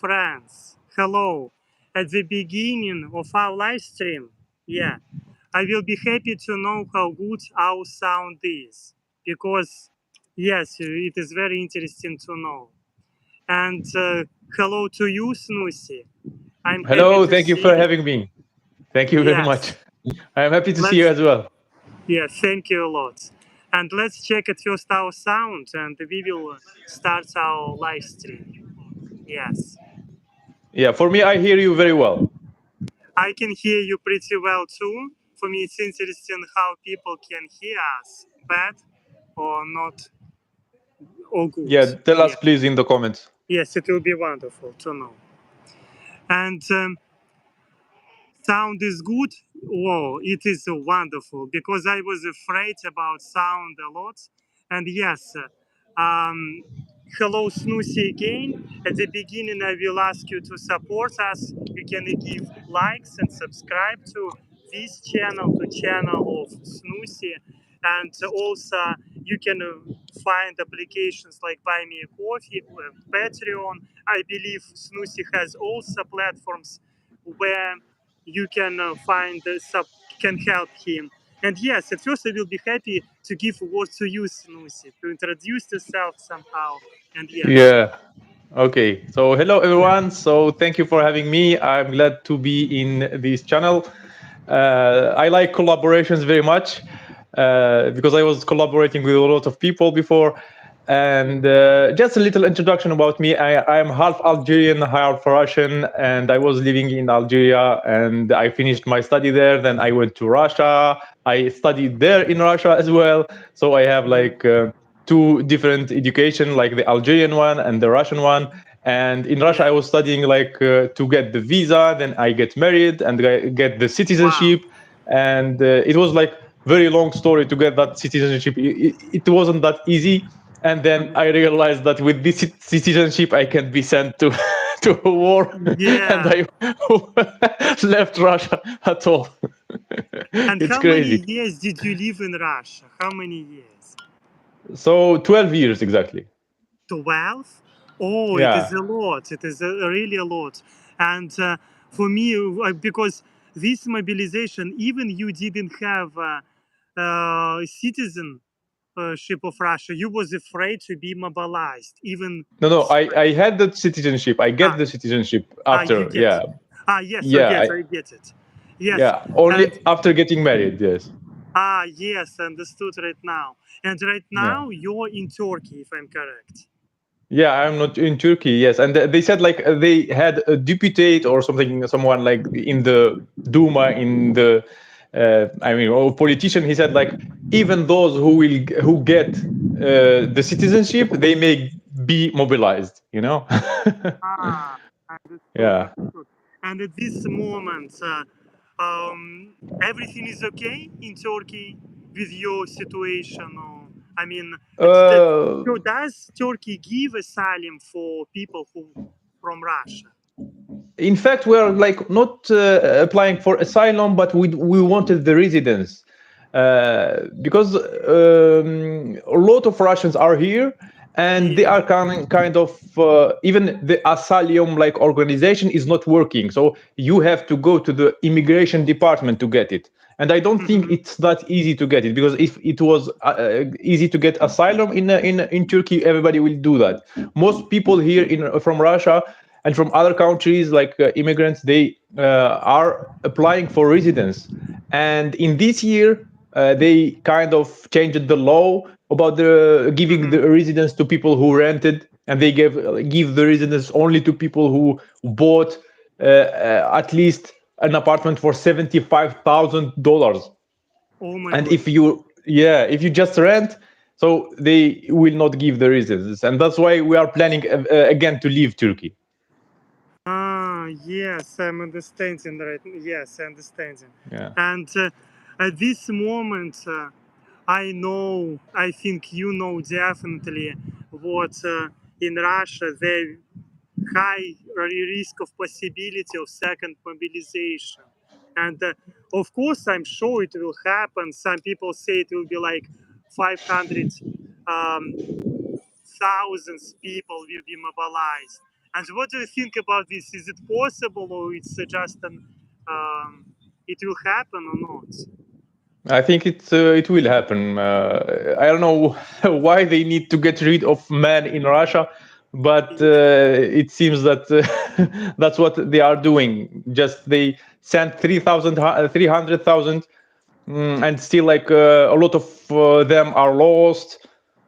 friends, hello. At the beginning of our live stream, yeah, I will be happy to know how good our sound is because, yes, it is very interesting to know. And hello to you, Senouci. I'm happy Hello, to thank you see for you. having me. Thank you very much. Yes, I am happy to see you let's, as well. yeah, thank you a lot. And let's check at first our sound and we will start our live stream. Yes. Yeah, for me, I hear you very well. I can hear you pretty well too. For me, it's interesting how people can hear us, bad or not, or good. Yeah, tell Yeah. us please in the comments. Yes, it will be wonderful to know. And sound is good. Whoa, it is wonderful because I was afraid about sound a lot. And yes, hello, Senouci again. At the beginning, I will ask you to support us. You can give likes and subscribe to this channel, to channel of Senouci. And also, you can find applications like Buy Me a Coffee, Patreon. I believe Senouci has also platforms where you can find can help him. And yes, at first I will be happy to give a word to you, Senouci, to introduce yourself somehow. And yes, Yeah. Okay. So hello everyone. So thank you for having me. I'm glad to be in this channel. I like collaborations very much because I was collaborating with a lot of people before. And just a little introduction about me. I am half Algerian, half Russian, and I was living in Algeria and I finished my study there. Then I went to Russia. I studied there in Russia as well. So I have like two different education, like the Algerian one and the Russian one. And in Russia, I yeah, was studying like to get the visa, then I get married and I get the wow, citizenship. And it was like very long story to get that citizenship. It wasn't that easy. And then I realized that with this citizenship, I can be sent to to a war, and yeah. I left Russia at all. And It's how many crazy. years did you live in Russia? How many years? So 12 years exactly. 12? Oh, it is Yeah. a lot. It is really a lot. And for me, because this mobilization, even you didn't have citizenship of Russia, you was afraid to be mobilized. Even No, I had the citizenship. I get ah, the citizenship you after. get Yeah. it. Yes, Yeah. I get it. Yes, Yeah. Only and after getting married. Yes. yes, understood right now. And right Yeah. now you're in Turkey, if I'm correct. Yeah, I'm not in Turkey. Yes, and they said like they had a deputate or something, someone like in the Duma, in the, I mean, or politician. He said like even those who get the citizenship, they may be mobilized. You know? Ah, understood, Yeah. understood. And at this moment, everything is okay in Turkey with your situation? Or, I mean, Uh, so does Turkey give asylum for people who from Russia? in fact, we are like not applying for asylum, but we wanted the residence because a lot of Russians are here, and they Yeah. are kind of even the asylum like organization is not working. So you have to go to the immigration department to get it. And I don't think Mhm. it's that easy to get it because if it was easy to get asylum in Turkey, everybody will do that. Most people here in from Russia and from other countries like immigrants, they are applying for residence. And in this year, they kind of changed the law about the giving Mhm. the residence to people who rented, and they give the residence only to people who bought at least an apartment for $75,000. Oh my And if goodness. you, yeah, if you just rent, so they will not give the residence, and that's why we are planning again to leave Turkey. Yes, I'm understanding right. Yes, I understanding. Yeah. And at this moment, I know, I think you know definitely what in Russia the high risk of possibility of second mobilization. And of course, I'm sure it will happen. Some people say it will be like 500 thousands people will be mobilized. And what do you think about this? Is it possible, or it's just an it will happen or not? I think it will happen. I don't know why they need to get rid of men in Russia, but it seems that that's what they are doing. Just they sent 300,000, and still like a lot of them are lost.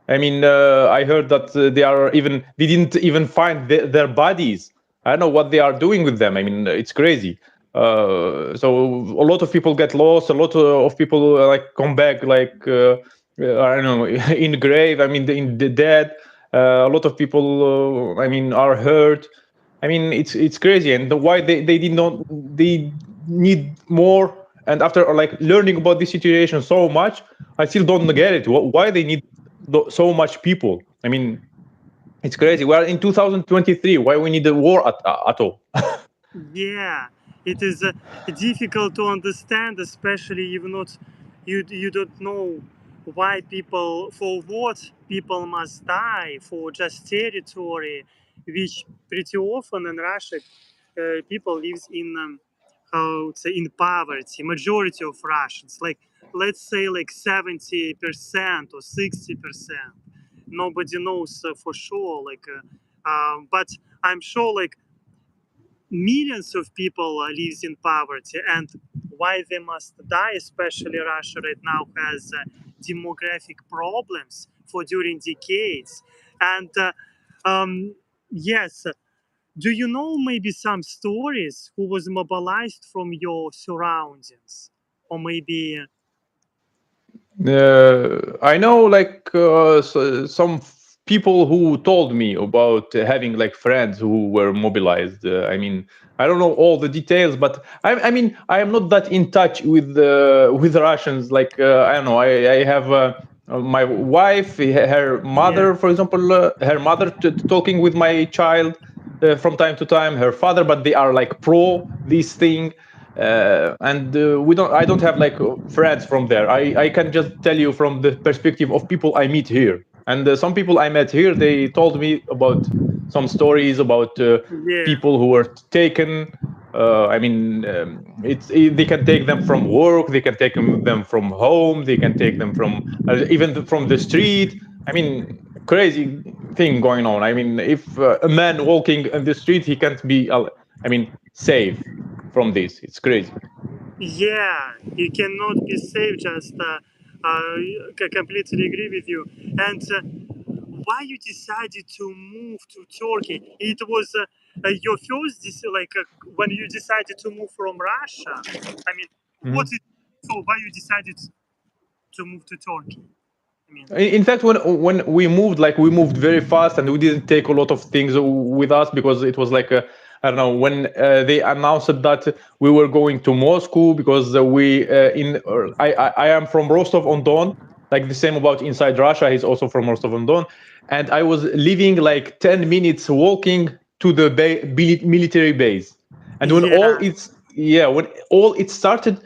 I mean, I heard that they didn't even find their bodies. I don't know what they are doing with them. I mean, it's crazy. So a lot of people get lost. A lot of people like come back like I don't know in the grave. I mean, in the dead. A lot of people, I mean, are hurt. I mean, it's crazy, and why they did not they need more. And after like learning about this situation so much, I still don't get it. Why they need so much people? I mean, it's crazy. We are in 2023. Why we need a war at all? Yeah, it is difficult to understand, especially even not you don't know why people for what people must die for just territory, which pretty often in Russia people lives in how to say in poverty. Majority of Russians, like let's say like 70% or 60%. Nobody knows for sure. But I'm sure like millions of people lives in poverty, and why they must die, especially Russia right now has demographic problems for during decades. And yes, do you know maybe some stories who was mobilized from your surroundings, or maybe I know like some people who told me about having like friends who were mobilized. I mean, I don't know all the details, but I mean, I am not that in touch with the Russians. Like I don't know, I have my wife, her yeah, mother, for example, her mother talking with my child from time to time, her father, but they are like pro this thing. And we don't I don't have like friends from there. I can just tell you from the perspective of people I meet here. And some people I met here, they told me about some stories about yeah, people who were taken. I mean, they can take them from work, they can take them from home, they can take them from even from the street. I mean, crazy thing going on. I mean, if a man walking in the street, he can't be, I mean, safe from this. It's crazy. yeah, you cannot be safe. Just completely agree with you. And why you decided to move to Turkey? It was your first, when you decided to move from Russia. I mean, what Mhm. is so? Why you decided to move to Turkey? I mean, In fact, when we moved, like we moved very fast, and we didn't take a lot of things with us because it was like I don't know when they announced that we were going to Moscow because we in I am from Rostov on Don, like the same about inside Russia. He's also from Rostov on Don, and I was living like 10 minutes walking to the military base, and yeah, when all it started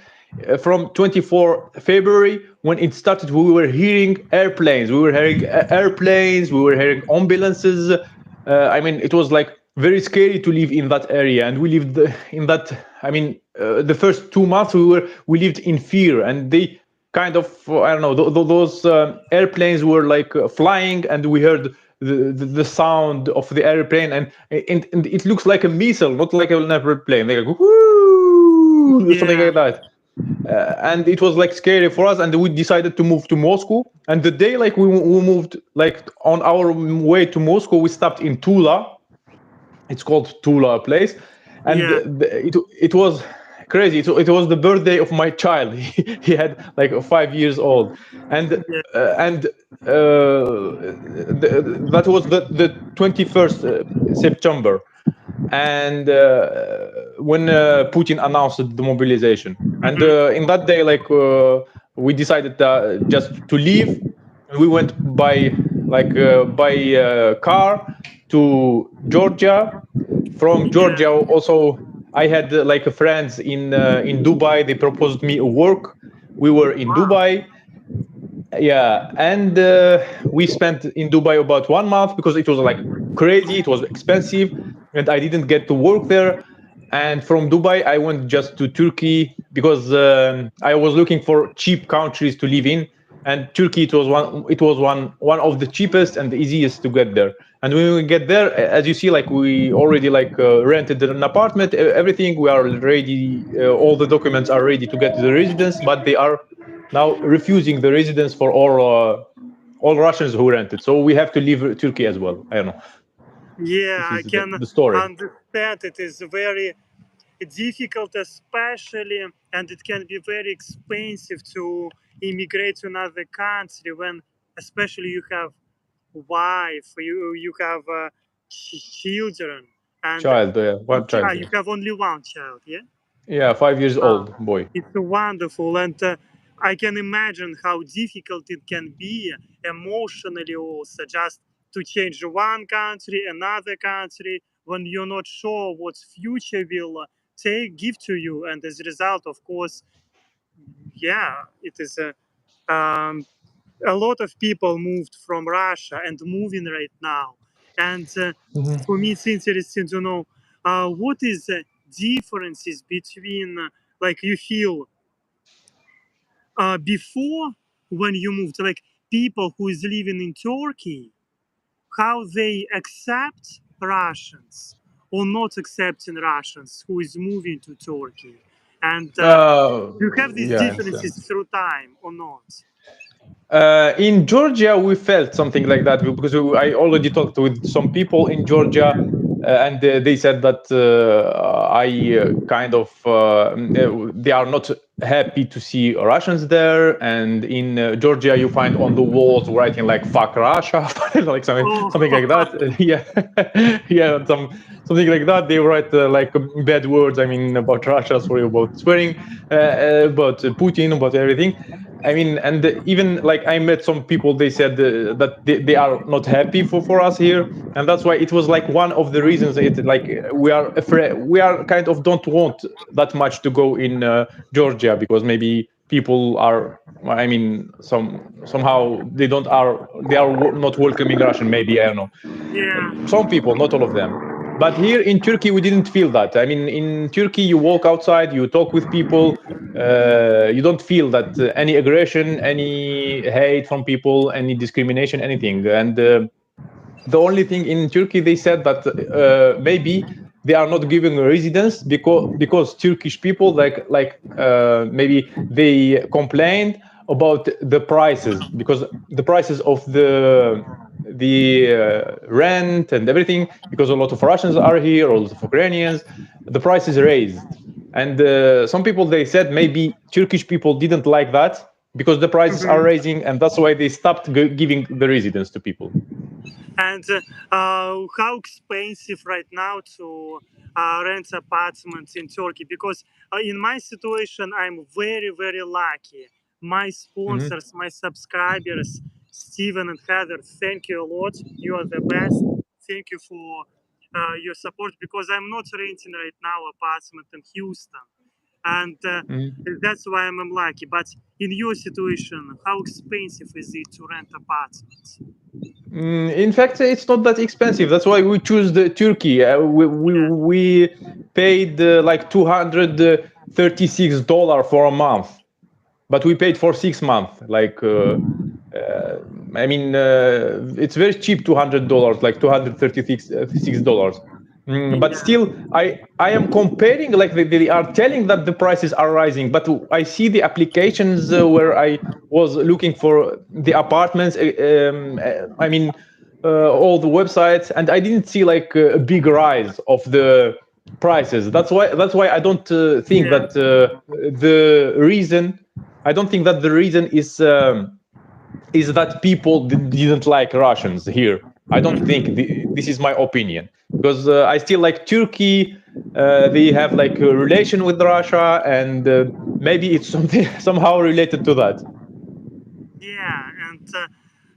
from 24 February, when it started, we were hearing airplanes. We were hearing airplanes. We were hearing ambulances. I mean, it was like very scary to live in that area, and we lived in that. I mean, the first 2 months we lived in fear, and they kind of I don't know those airplanes were like flying, and we heard the sound of the airplane, and it looks like a missile, not like an airplane, like whoo, something yeah, like that. And it was like scary for us, and we decided to move to Moscow. And the day like we moved, like on our way to Moscow, we stopped in Tula. It's called Tula place, and yeah, it was crazy. It was the birthday of my child. He had like 5 years old, and yeah, that was the 21st September, and when Putin announced the mobilization, and hmm, in that day, like we decided just to leave. We went by car to Georgia. From yeah, Georgia, also I had like friends in Dubai. They proposed me a work. We were in wow, Dubai, yeah, and we spent in Dubai about 1 month because it was like crazy. It was expensive. and I didn't get to work there. And from Dubai, I went just to Turkey because I was looking for cheap countries to live in, and Turkey it was one of the cheapest and the easiest to get there. And when we get there, as you see, like we already rented an apartment, everything we are ready, all the documents are ready to get to the residence, but they are now refusing the residence for all Russians who rented. So we have to leave Turkey as well. I don't know. Yeah, This I is can the story. understand. It is very difficult, especially, and it can be very expensive to immigrate to another country when, especially, you have wife, you have children, and Child, one child. you have only one child, yeah. Yeah, 5 years Ah, old boy. it's wonderful, and I can imagine how difficult it can be emotionally also just to change one country, another country, when you're not sure what future will give to you, and as a result, of course, yeah, it is a lot of people moved from Russia and moving right now, and Mhm. for me, it's interesting to know what is the differences between like you feel before when you moved, like people who is living in Turkey, how they accept Russians or not accepting Russians who is moving to Turkey, and Uh, you have these yeah, I understand. differences through time or not? In Georgia, we felt something like that because I already talked with some people in Georgia, and they said that I kind of they are not happy to see Russians there. And in Georgia, you find on the walls writing like "fuck Russia," like something like Oh, that. Yeah, yeah, something like that. They write like bad words. I mean, about Russia, sorry, about swearing, about Putin, about everything. I mean, and even like I met some people, they said that they are not happy for us here, and that's why it was like one of the reasons. It like we are afraid, we are kind of don't want that much to go in Georgia because maybe people are. I mean, somehow they are not welcoming Russian. Maybe I don't know. yeah. Some people, not all of them. But here in Turkey, we didn't feel that. I mean, in Turkey, you walk outside, you talk with people, you don't feel that any aggression, any hate from people, any discrimination, anything. And the only thing in Turkey they said that maybe they are not giving a residence because Turkish people maybe they complained about the prices because the prices of the rent and everything because a lot of Russians are here, a lot of Ukrainians, the price is raised. And some people they said maybe Turkish people didn't like that because the prices are Mhm. raising, and that's why they stopped giving the residence to people. And how expensive right now to rent apartments in Turkey? Because in my situation, I'm very, very lucky. My Mhm. sponsors, my subscribers, Steven and Heather, thank you a lot. You are the best. Thank you for your support because I'm not renting right now apartment in Houston. And Mhm. that's why I'm lucky. But in your situation, how expensive is it to rent apartments? In fact, it's not that expensive. That's why we choose the Turkey. Yeah. We paid like $236 for a month, but we paid for 6 months. I mean, it's very cheap, $200, like $236. But Yeah. still, I am comparing, like they are telling that the prices are rising, but I see the applications where I was looking for the apartments. I mean, all the websites, and I didn't see like a big rise of the prices. That's why I don't think Yeah. that the reason. I don't think that the reason is that people didn't like Russians here. I don't think this is my opinion because I still like Turkey. They have like a relation with Russia, and maybe it's something somehow related to that. Yeah, and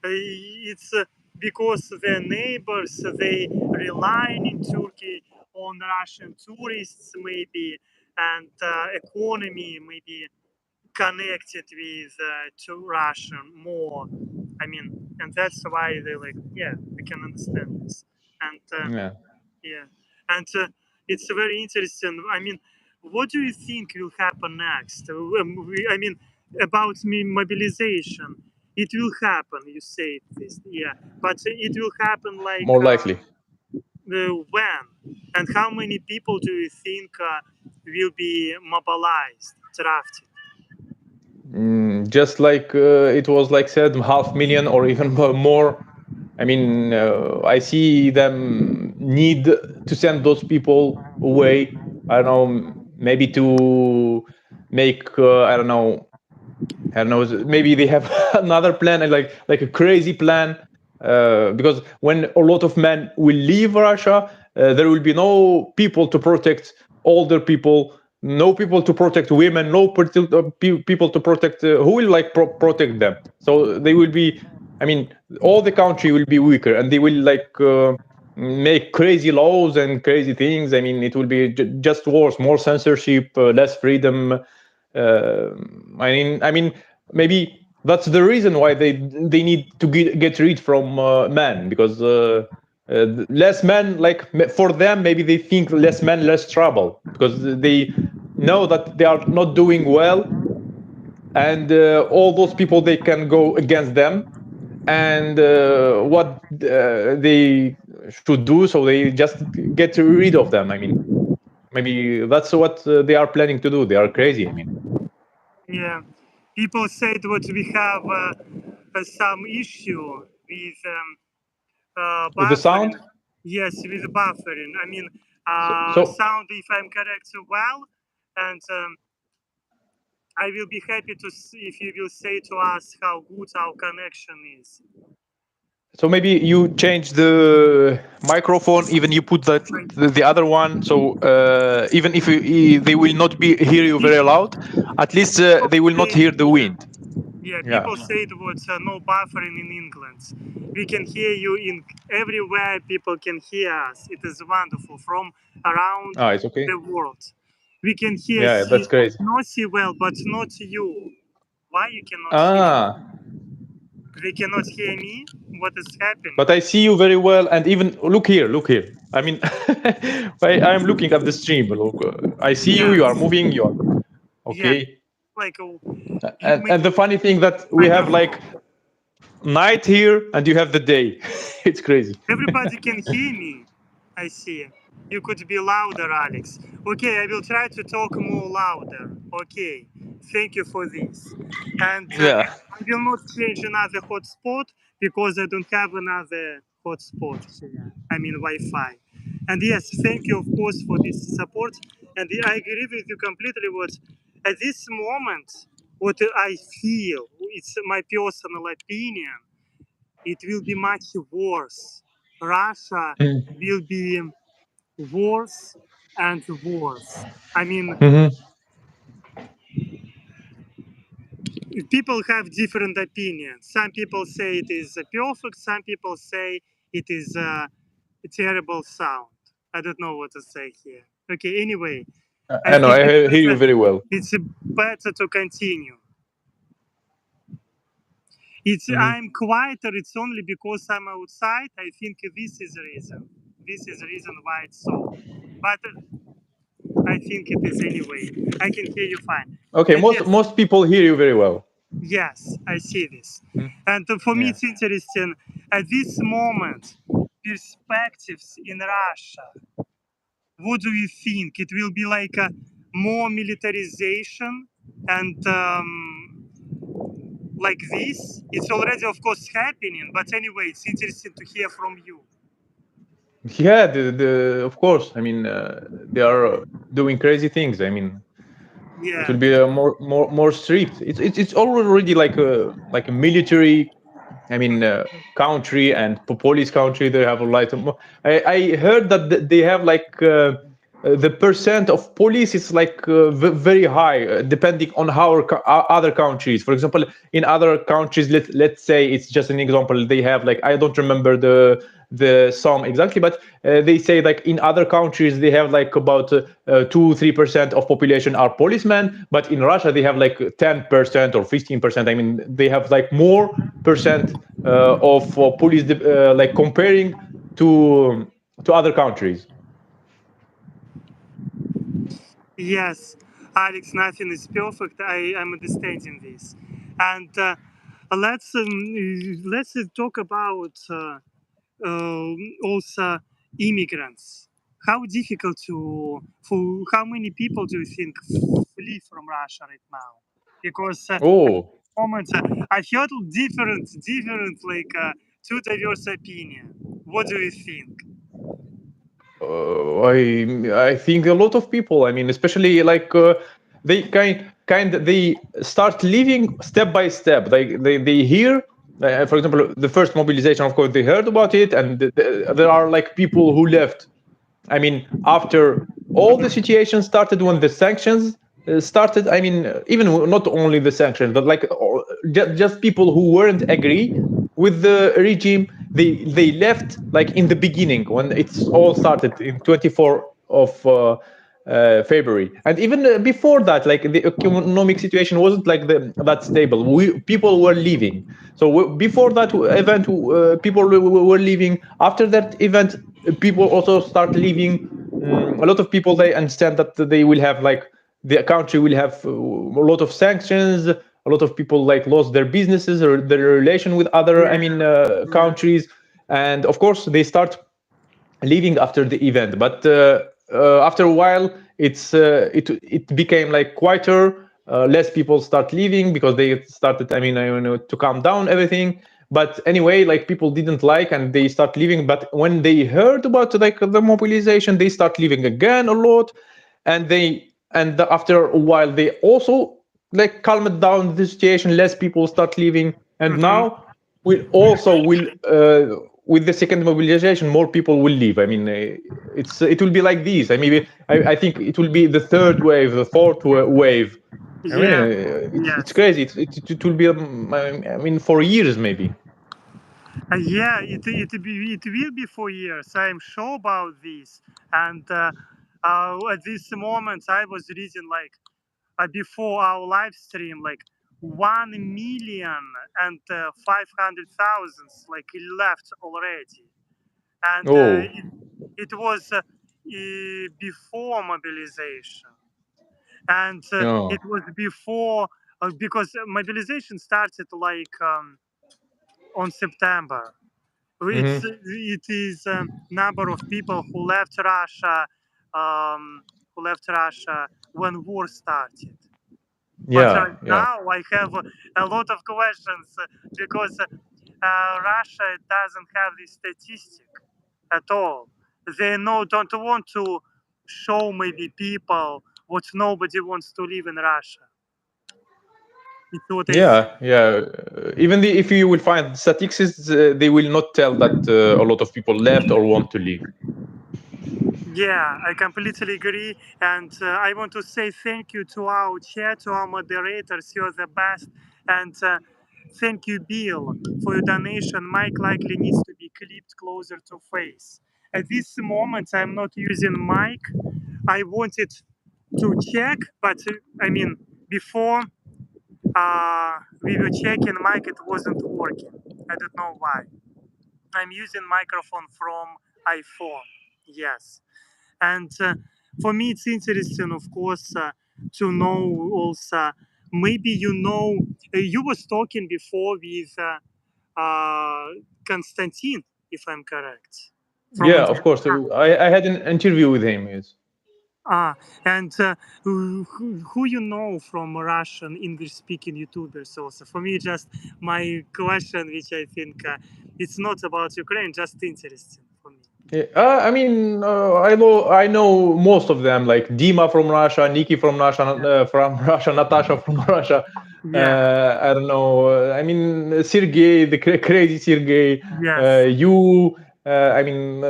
it's because their neighbors they rely in Turkey on Russian tourists maybe, and economy maybe connected with to Russian more. I mean, and that's why they like yeah, we can understand this, and Yeah. yeah. And it's very interesting. I mean, what do you think will happen next? I mean, about mobilization. It will happen, you say this, yeah. But it will happen like more likely. when? And how many people do you think will be mobilized, drafted? Just like it was like said, 500,000 or even more. I mean, I see them need to send those people away. I don't know, maybe to make I don't know. Maybe they have another plan, like a crazy plan, because when a lot of men will leave Russia, there will be no people to protect older people, no people to protect women, no people to protect who will like protect them. So they will be. I mean, all the country will be weaker, and they will like make crazy laws and crazy things. I mean, it will be just worse, more censorship, less freedom. I mean, maybe that's the reason why they need to get rid from men, because less men, like for them, maybe they think less men, less trouble, because they know that they are not doing well, and all those people they can go against them, and what they should do, so they just get rid of them. I mean, maybe that's what they are planning to do. They are crazy. I mean, Yeah, people said what we have some issue with with the sound. buffering. Yes, with buffering. I mean, So sound, if I'm correct, well, and I will be happy to see if you will say to us how good our connection is. So maybe you change the microphone, even you put the other one. So even if they will not be hear you very loud, at least they will not hear the Yeah. wind. Yeah, Yeah. people say it was no buffering in England. We can hear you in everywhere. People can hear us. It is wonderful from around Ah, it's okay. the world. We can hear Yeah, that's crazy. see well, but not you. Why you cannot hear? Ah, They cannot hear me. What is happening? but I see you very well, and even look here, look here. I mean, I'm looking at the stream. Look, I see you. You are Yes. moving. You are Yeah. okay. Like you And make and the funny thing that we have like microphone. night here, and you have the day. It's crazy. Everybody can hear me. I see. You could be louder, Alex. Okay, I will try to talk more louder. Okay, thank you for this. And Yeah. I will not change another hotspot because I don't have another hotspot here. I mean Wi-Fi. And yes, thank you of course for this support. And I agree with you completely. What at this moment, what I feel, it's my personal opinion, it will be much worse. Russia will be worse and worse. I mean, Mhm. people have different opinions. Some people say it is perfect. Some people say it is a terrible sound. I don't know what to say here. Okay, anyway, I I know. think I hear you very well. it's better to continue. It's Mhm. I'm quieter. It's only because I'm outside. I think this is the reason. This is the reason why it's so. But I think it is anyway. I can hear you fine. Okay. And Most people hear you very well. yes, I see this. Mhm. And for me, Yeah. it's interesting at this moment, perspectives in Russia. What do you think? It will be like a more militarization and like this. It's already, of course, happening. But anyway, it's interesting to hear from you. Yeah. The of course. I mean, they are doing crazy things. I mean, it Yeah. will be more strict. It's already like a military. I mean, country and police country. They have a lot of. I heard that they have like. The percent of police is like very high, depending on how other countries. For example, in other countries, let's say it's just an example. They have like I don't remember the sum exactly, but they say like in other countries they have like about 2-3% of population are policemen, but in Russia they have like 10% or 15%. I mean, they have like more percent of police, like comparing to other countries. Yes, Alex, nothing is perfect. I am understanding this, and let's talk about also immigrants. How difficult to for how many people do you think flee from Russia right now? Because Oh, moment I heard different like two diverse opinion. What do you think? I think a lot of people. I mean, especially like they they start living step by step. They hear, for example, the first mobilization. Of course, they heard about it, and there are like people who left. I mean, after all the situation started, when the sanctions started. I mean, even not only the sanctions, but like just people who weren't agree with the regime, they left like in the beginning when it's all started in 24 of February, and even before that, like the economic situation wasn't like that stable. People were leaving. So before that event, people were leaving. After that event, people also start leaving. A lot of people, they understand that they will have like the country will have a lot of sanctions. A lot of people like lost their businesses or their relation with other, I Yeah, mean, yeah, countries, and of course they start leaving after the event. But after a while, it became like quieter. Less people start leaving because they started, I mean, I don't know, to calm down everything. But anyway, like people didn't like and they start leaving. But when they heard about like the mobilization, they start leaving again a lot, and after a while they also like calmed down the situation. Less people start leaving, and hmm, now we also will with the second mobilization, more people will leave. I mean, it will be like this. I mean, I think it will be the third wave, the fourth wave. I mean, yeah, it's yes. crazy. It will be, I mean, for years maybe. Yeah, it will be 4 years. I'm sure about this. And at this moment, I was reading like before our live stream, like 1,500,000 like left already, and Oh, it was before mobilization, and yeah. it was before because mobilization started like on September. Hmm. It is number of people who left Russia when war started. But Yeah, right yeah. now I have a lot of questions because Russia doesn't have this statistic at all. They don't want to show maybe people what nobody wants to live in Russia. It's what I think. Yeah, yeah. Even if you will find statistics, they will not tell that a lot of people left or want to leave. Yeah, I completely agree. And I want to say thank you to our chat, to our moderators. You're the best. And thank you, Bill, for your donation. Mic likely needs to be clipped closer to face. At this moment, I'm not using mic. I wanted to check, but I mean, before we were checking mic, it wasn't working. I don't know why. I'm using microphone from iPhone. Yes. And for me, it's interesting, of course, to know also. Maybe you was talking before with Konstantin, if I'm correct, from Yeah, India. of course. I had an interview with him. Yes. And who you know from Russian English-speaking YouTubers also? For me, just my question, which I think it's not about Ukraine, just interesting for me. Yeah, I mean, I know most of them, like Dima from Russia, Nikki from Russia, Natasha from Russia. Yeah. I don't know. I mean, Sergey, the crazy Sergey. Yes. You. I mean,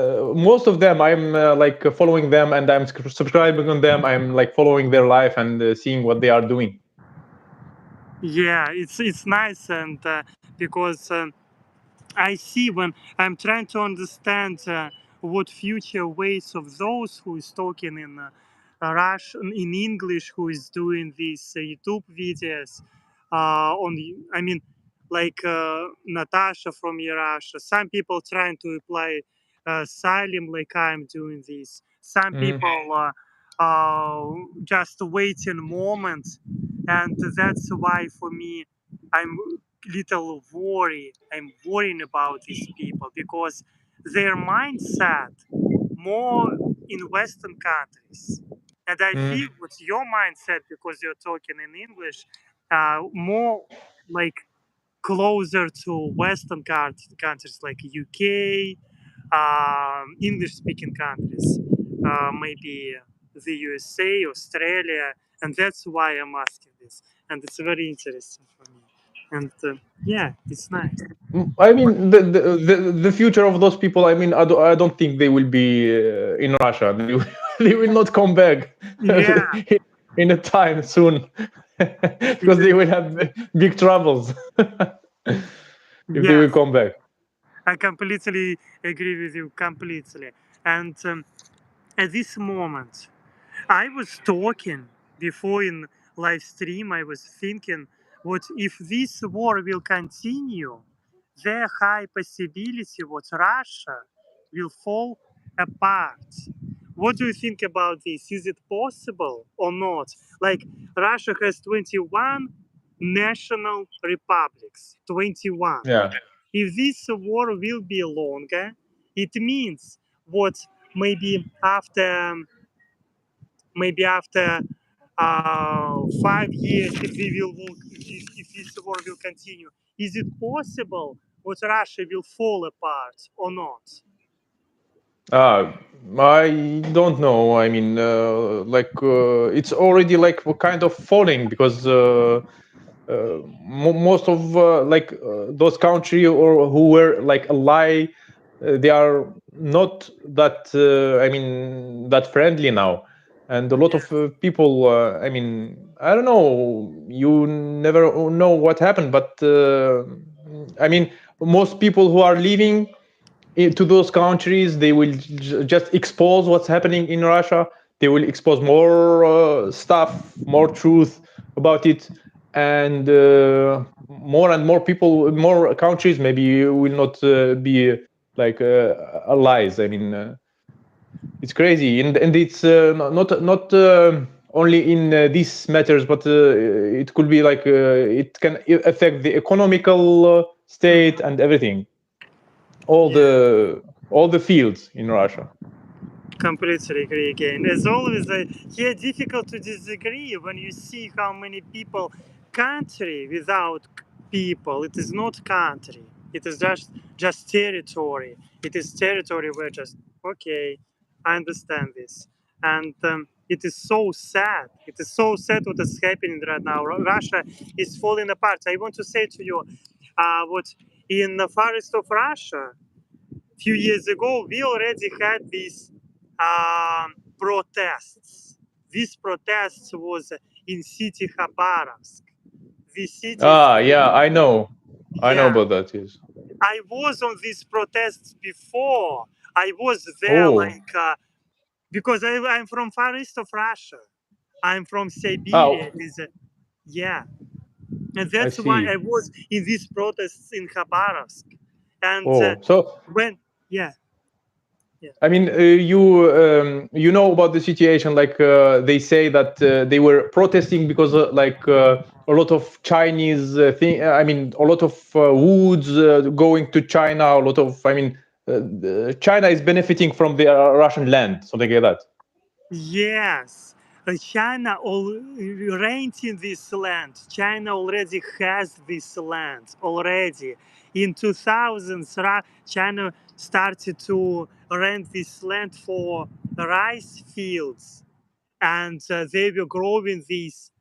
most of them. I'm like following them, and I'm subscribing on them. I'm like following their life and seeing what they are doing. Yeah, it's nice, and because I see when I'm trying to understand what future ways of those who is talking in Russian, in English, who is doing these YouTube videos I mean, like Natasha from Russia. Some people trying to apply Asylum like I'm doing this. Some Hmm. people just waiting moment, and that's why for me I'm little worried. I'm worrying about these people because their mindset more in Western countries, and I Mm. feel what's your mindset because you're talking in English, more like closer to Western countries like UK, English-speaking countries, maybe the USA, Australia, and that's why I'm asking this, and it's very interesting for me. And yeah, it's nice. I mean, the future of those people. I mean, I don't think they will be in Russia. They will not come back Yeah, in a time soon because they even will have big troubles if they will yes, come back. I completely agree with you completely. And at this moment, I was talking before in live stream. I was thinking, what if this war will continue? There high possibility what Russia will fall apart. What do you think about this? Is it possible or not? Like Russia has 21 national republics. 21. Yeah. If this war will be longer, it means what maybe after 5 years, if if this war will continue, is it possible that Russia will fall apart or not? Uh, I don't know. I mean, it's already like kind of falling because most of those country or who were like ally, they are not that I mean that friendly now, and a lot Yeah, of people. I mean, I don't know. You never know what happened, but I mean, most people who are leaving to those countries, they will just expose what's happening in Russia. They will expose more stuff, more truth about it, and more people, more countries maybe will not be allies. I mean, it's crazy, and it's not only in these matters, but it could be like it can affect the economical state mhm, and everything, all yeah. the fields in Russia. Completely agree again. As always, here difficult to disagree when you see how many people. Country without people, it is not country. It is just territory. It is territory where just okay, I understand this, and it is so sad. It is so sad what is happening right now. Russia is falling apart. I want to say to you, what in the forest of Russia few years ago, we already had these protests. These protests was in city Khabarovsk. This city is Ah, very, yeah, I know yeah. about that. Yes. I was on these protests before. I was there Oh, like because I'm from far east of Russia. I'm from Siberia. oh, It is yeah, and I that's why I see. was in these protests in Khabarovsk. And Oh, so when yeah, yeah. I mean, you know about the situation. Like they say that they were protesting because a lot of Chinese thing. I mean, a lot of woods going to China. A lot of. I mean, China is benefiting from the Russian land, something like that. Yes, China renting this land. China already has this land already. In 2000s, China started to rent this land for rice fields, and they were growing this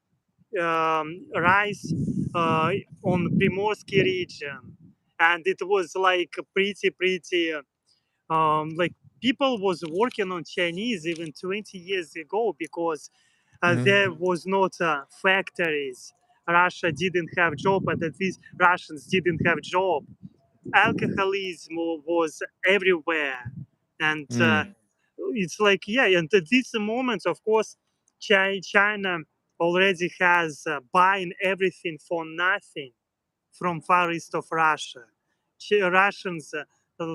rice on Primorsky region, and it was like pretty like people was working on Chinese even 20 years ago because Mhm. there was not factories. Russia didn't have job, but at least Russians didn't have job. Alcoholism was everywhere, and Mm. it's like yeah. And at this moment, of course, China already has buying everything for nothing from far east of Russia. Russians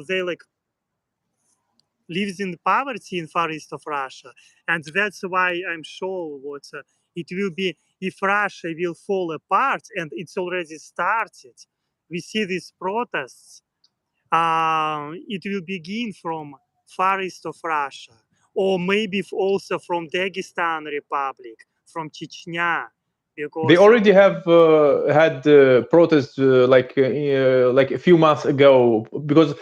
they like lives in poverty in Far East of Russia, and that's why I'm sure what it will be if Russia will fall apart, and it's already started. We see these protests. It will begin from Far East of Russia, or maybe also from Dagestan Republic, from Chechnya, They because already have had protests like a few months ago because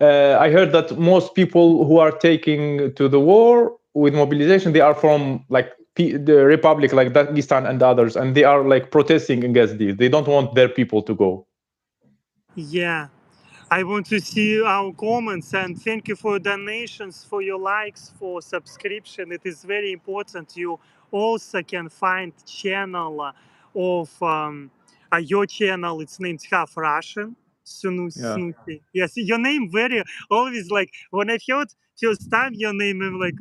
I heard that most people who are taking to the war with mobilization they are from like the republic like Dagestan and others, and they are like protesting against this. They don't want their people to go. yeah, I want to see our comments, and thank you for donations, for your likes, for subscription. It is very important. You also can find channel of your channel. It's named Half Russian. Yeah. Senouci. Yes, your name very always like when I heard first time your name, I'm like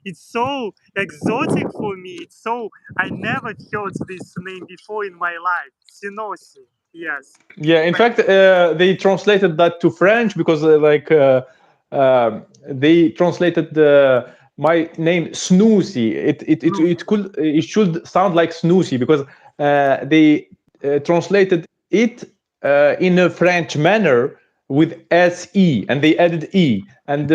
it's so exotic for me. It's so I never heard this name before in my life. Senouci. Yes. Yeah, in fact, they translated that to French because they translated my name Snoozy. It should sound like Snoozy because they translated it in a French manner with SE, and they added E. And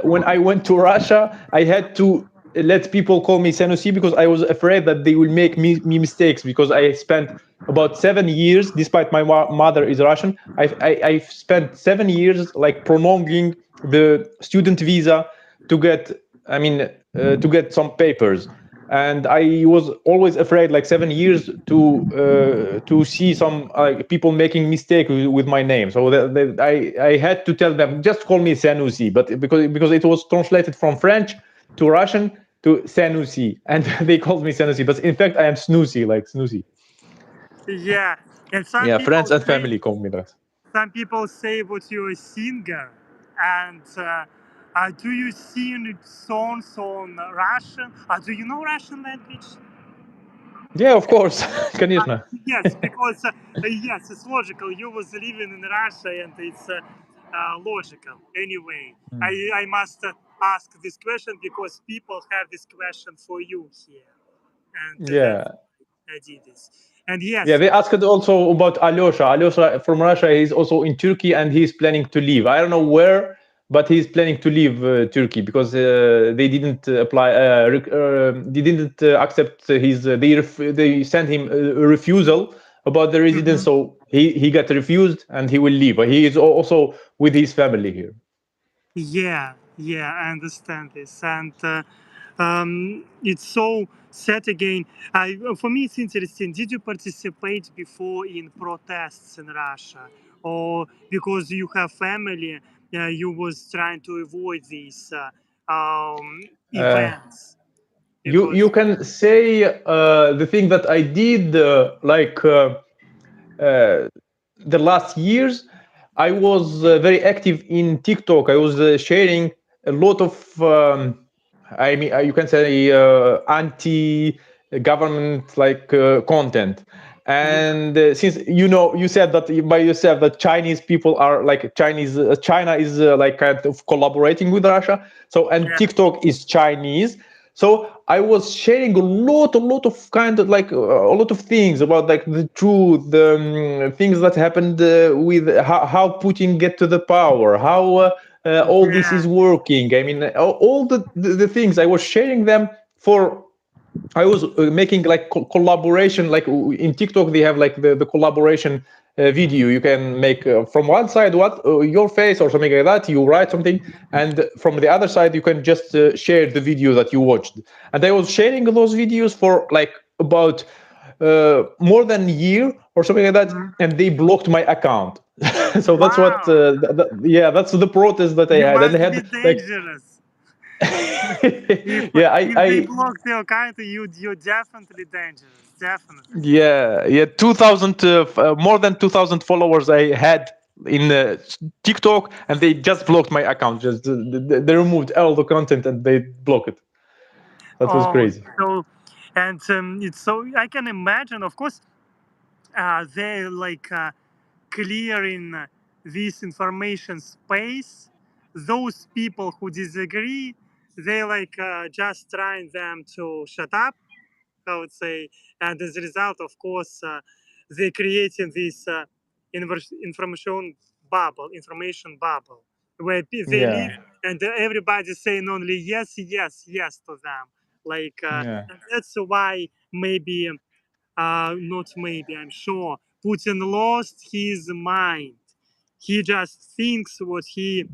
when I went to Russia, I had to let people call me Senouci because I was afraid that they will make me mistakes because I spent about 7 years, despite my mother is Russian. I've spent 7 years like prolonging the student visa to get, to get some papers. And I was always afraid, like 7 years, to see some people making mistake with my name. So I had to tell them just call me Senouci, but because it was translated from French to Russian to Senouci, and they called me Senouci, but in fact I am Snoozy, like Snoozy. Yeah, and Yeah, friends and family call me that. some people say that you're a singer, and do you sing songs on Russian? Do you know Russian language? Yeah, of course, Uh, конечно. yes, because yes, it's logical. You was living in Russia, and it's logical. Anyway, I must ask this question because people have this question for you here, and that's Yeah. why I did this. And Yeah, yes, they asked also about Alyosha. Alyosha from Russia, he's also in Turkey and he's planning to leave. I don't know where, but he's planning to leave Turkey because they didn't they didn't accept his. They sent him a refusal about the residence, so he got refused and he will leave. But he is also with his family here. yeah, yeah, I understand this, and it's so sad again. For me, it's interesting. Did you participate before in protests in Russia, or because you have family, you was trying to avoid these Uh, events? you Because can say the thing that I did uh, the last years, I was very active in TikTok. I was sharing a lot of, you can say, anti-government content. yeah, And since you said that by yourself that Chinese people are like Chinese, China is like kind of collaborating with Russia. So and yeah, TikTok is Chinese. So I was sharing a lot of kind of like a lot of things about like the truth, the things that happened with how Putin get to the power, how all this yeah, is working. I mean, all the things I was sharing them for. I was making like collaboration, like in TikTok they have like the collaboration video. You can make from one side what your face or something like that. You write something, and from the other side you can just share the video that you watched. And I was sharing those videos for like about more than a year or something like that, and they blocked my account. So that's what, wow, yeah, that's the protest that I you had, and must I be had like, dangerous. If yeah, if they block your account, you're definitely dangerous. Definitely. Yeah, 2000, more than 2000 followers I had in TikTok, and they just blocked my account. Just they removed all the content and they blocked it. That was Oh, crazy. so and it's so I can imagine. Of course, they're like clearing this information space those people who disagree, they like just trying them to shut up, I would say, and as a result, of course, they creating this information bubble, where they live Yeah, and everybody saying only yes, yes, yes to them. Like yeah, and that's why maybe not maybe, I'm sure Putin lost his mind. He just thinks what he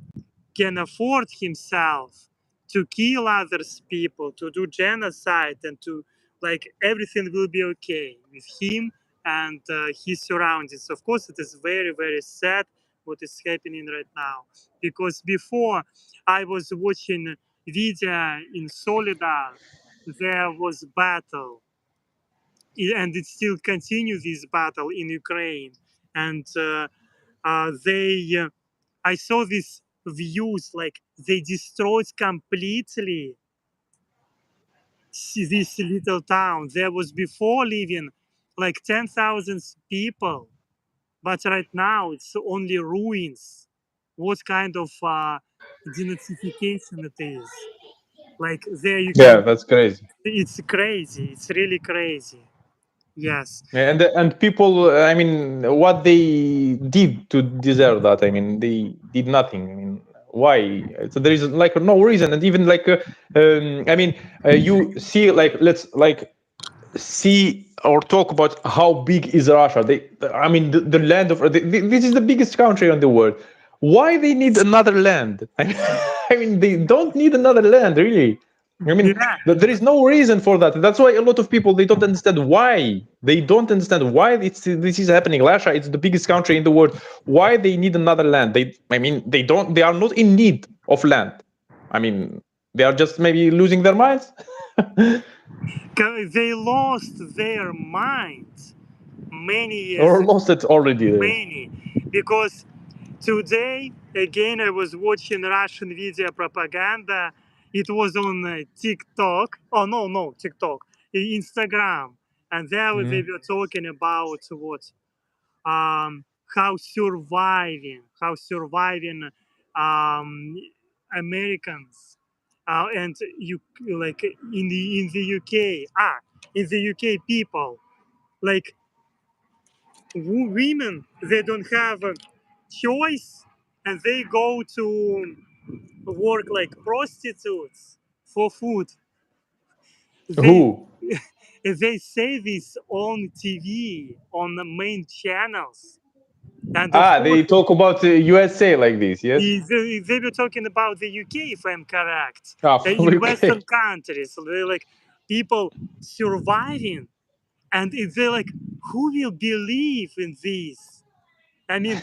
can afford himself to kill others people, to do genocide, and to like everything will be okay with him and his surroundings. Of course, it is very very sad what is happening right now, because before I was watching video in Solidar, there was battle, and it still continues this battle in Ukraine, and they I saw these views like they destroyed completely this little town. There was before living like 10,000 people, but right now it's only ruins. What kind of denazification it is? Like there you yeah. can. That's crazy. It's crazy. It's really crazy. Yes. And people, I mean, what they did to deserve that? I mean, they did nothing. I mean, why? So there is like no reason, and even like, I mean, you see, like, let's like see or talk about how big is Russia. I mean, the land of this is the biggest country in the world. Why they need another land? I mean, they don't need another land, really. I mean, Yeah. there is no reason for that. That's why a lot of people they don't understand why. They don't understand why this is happening. Russia, it's the biggest country in the world. Why they need another land? I mean, they don't. They are not in need of land. I mean, they are just maybe losing their minds. They lost their minds many years Or ago. lost it already. Many. Because today, again, I was watching Russian video propaganda. It was on TikTok. Oh, no, no, TikTok. Instagram. And there they Mhm. were talking about what? How surviving Americans and you like in the UK in the UK people like women they don't have a choice and they go to work like prostitutes for food. They Who? they say this on TV on the main channels, and of Ah, course they talk about USA like this, yes? they were talking about the UK, if I'm correct. Ah, In okay. Western countries, they're like people surviving, and they're like, who will believe in this? I mean,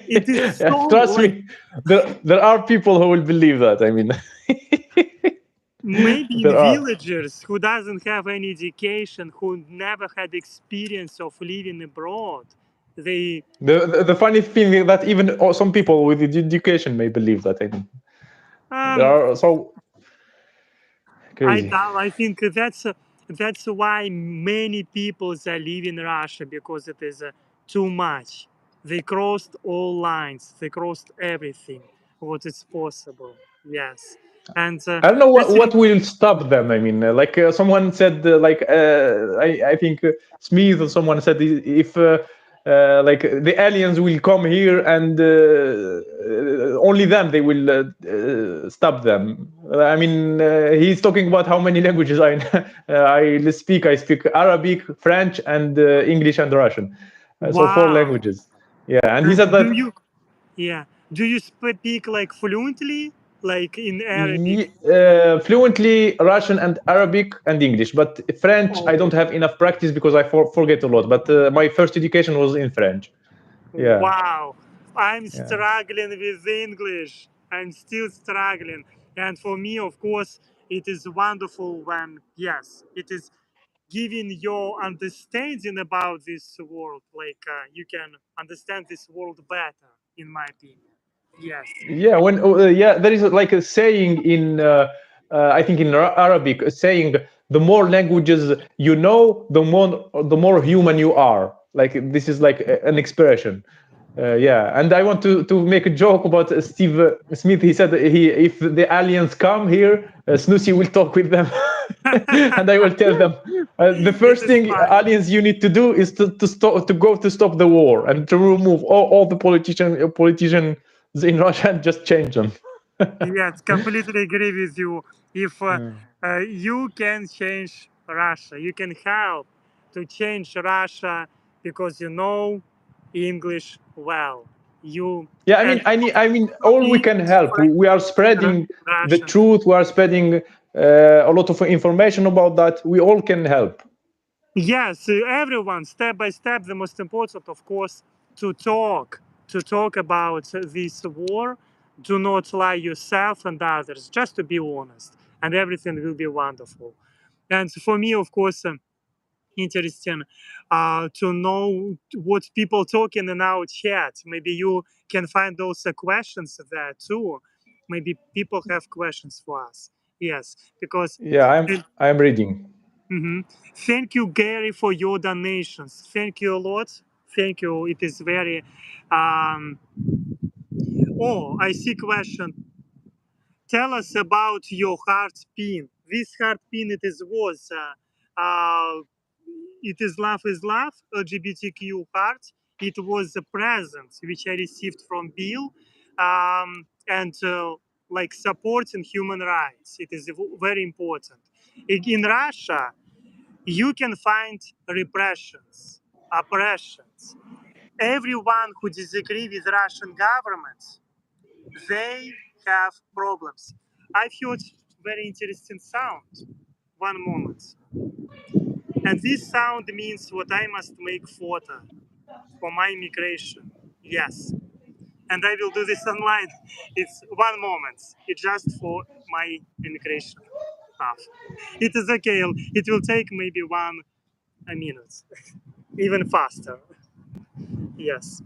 it is so Trust like me, there are people who will believe that. I mean, maybe in there are. villagers who doesn't have any education, who never had experience of living abroad. They, The funny thing is that even some people with education may believe that. I mean, there um, are so I crazy. doubt. I think that's why many people are leaving Russia because it is too much. They crossed all lines. They crossed everything what is possible. Yes, and I don't know that's what will stop them. I mean, like someone said, I think Smith or someone said if like the aliens will come here and only them they will stop them. I mean, he's talking about how many languages I speak. I speak Arabic, French, and English and Russian. So four wow. languages. Yeah, and he And said do that you yeah? Do you speak like fluently, like in Arabic? fluently Russian and Arabic and English, but French I don't Oh, have enough practice because I forget a lot. But my first education was in French. Yeah, wow. I'm yeah, struggling with English. I'm still struggling. And for me, of course, it is wonderful when, yes, it is giving your understanding about this world. Like you can understand this world better, in my opinion. Yes. yeah. When yeah, there is like a saying in I think in Arabic, a saying the more languages you know, the more human you are. Like this is like an expression. Yeah, and I want to make a joke about Steve Smith. He said if the aliens come here, Senouci will talk with them, and I will tell them the It first is thing funny. aliens you need to do is to go to stop the war and to remove all the politicians in Russia and just change them. Yes, completely agree with you. If Yeah. you can change Russia, you can help to change Russia because you know English well. You Yeah, I mean, and I mean, you all we speak can help. We are spreading the Russian. truth. We are spreading a lot of information about that. We all can help. Yes, everyone, step by step. The most important, of course, to talk about this war. Do not lie yourself and others. Just to be honest, and everything will be wonderful. And for me, of course, interesting to know what people talking in our chat. Maybe you can find also questions there too. Maybe people have questions for us. Yes, because. Yeah, I'm reading. Mhm. Thank you, Gary, for your donations. Thank you a lot. Thank you. It is very. Um, oh, I see question. Tell us about your heart pin. This heart pin it is love, LGBTQ heart. It was a present which I received from Bill, and like supporting human rights. It is very important. In Russia, you can find repressions, oppressions. Everyone who disagree with Russian government, they have problems. I've heard very interesting sound. One moment. And this sound means what I must make photo for my immigration. Yes. And I will do this online. It's one moment. It's just for my immigration stuff. It is okay. It will take maybe a minute. Even faster. Yes.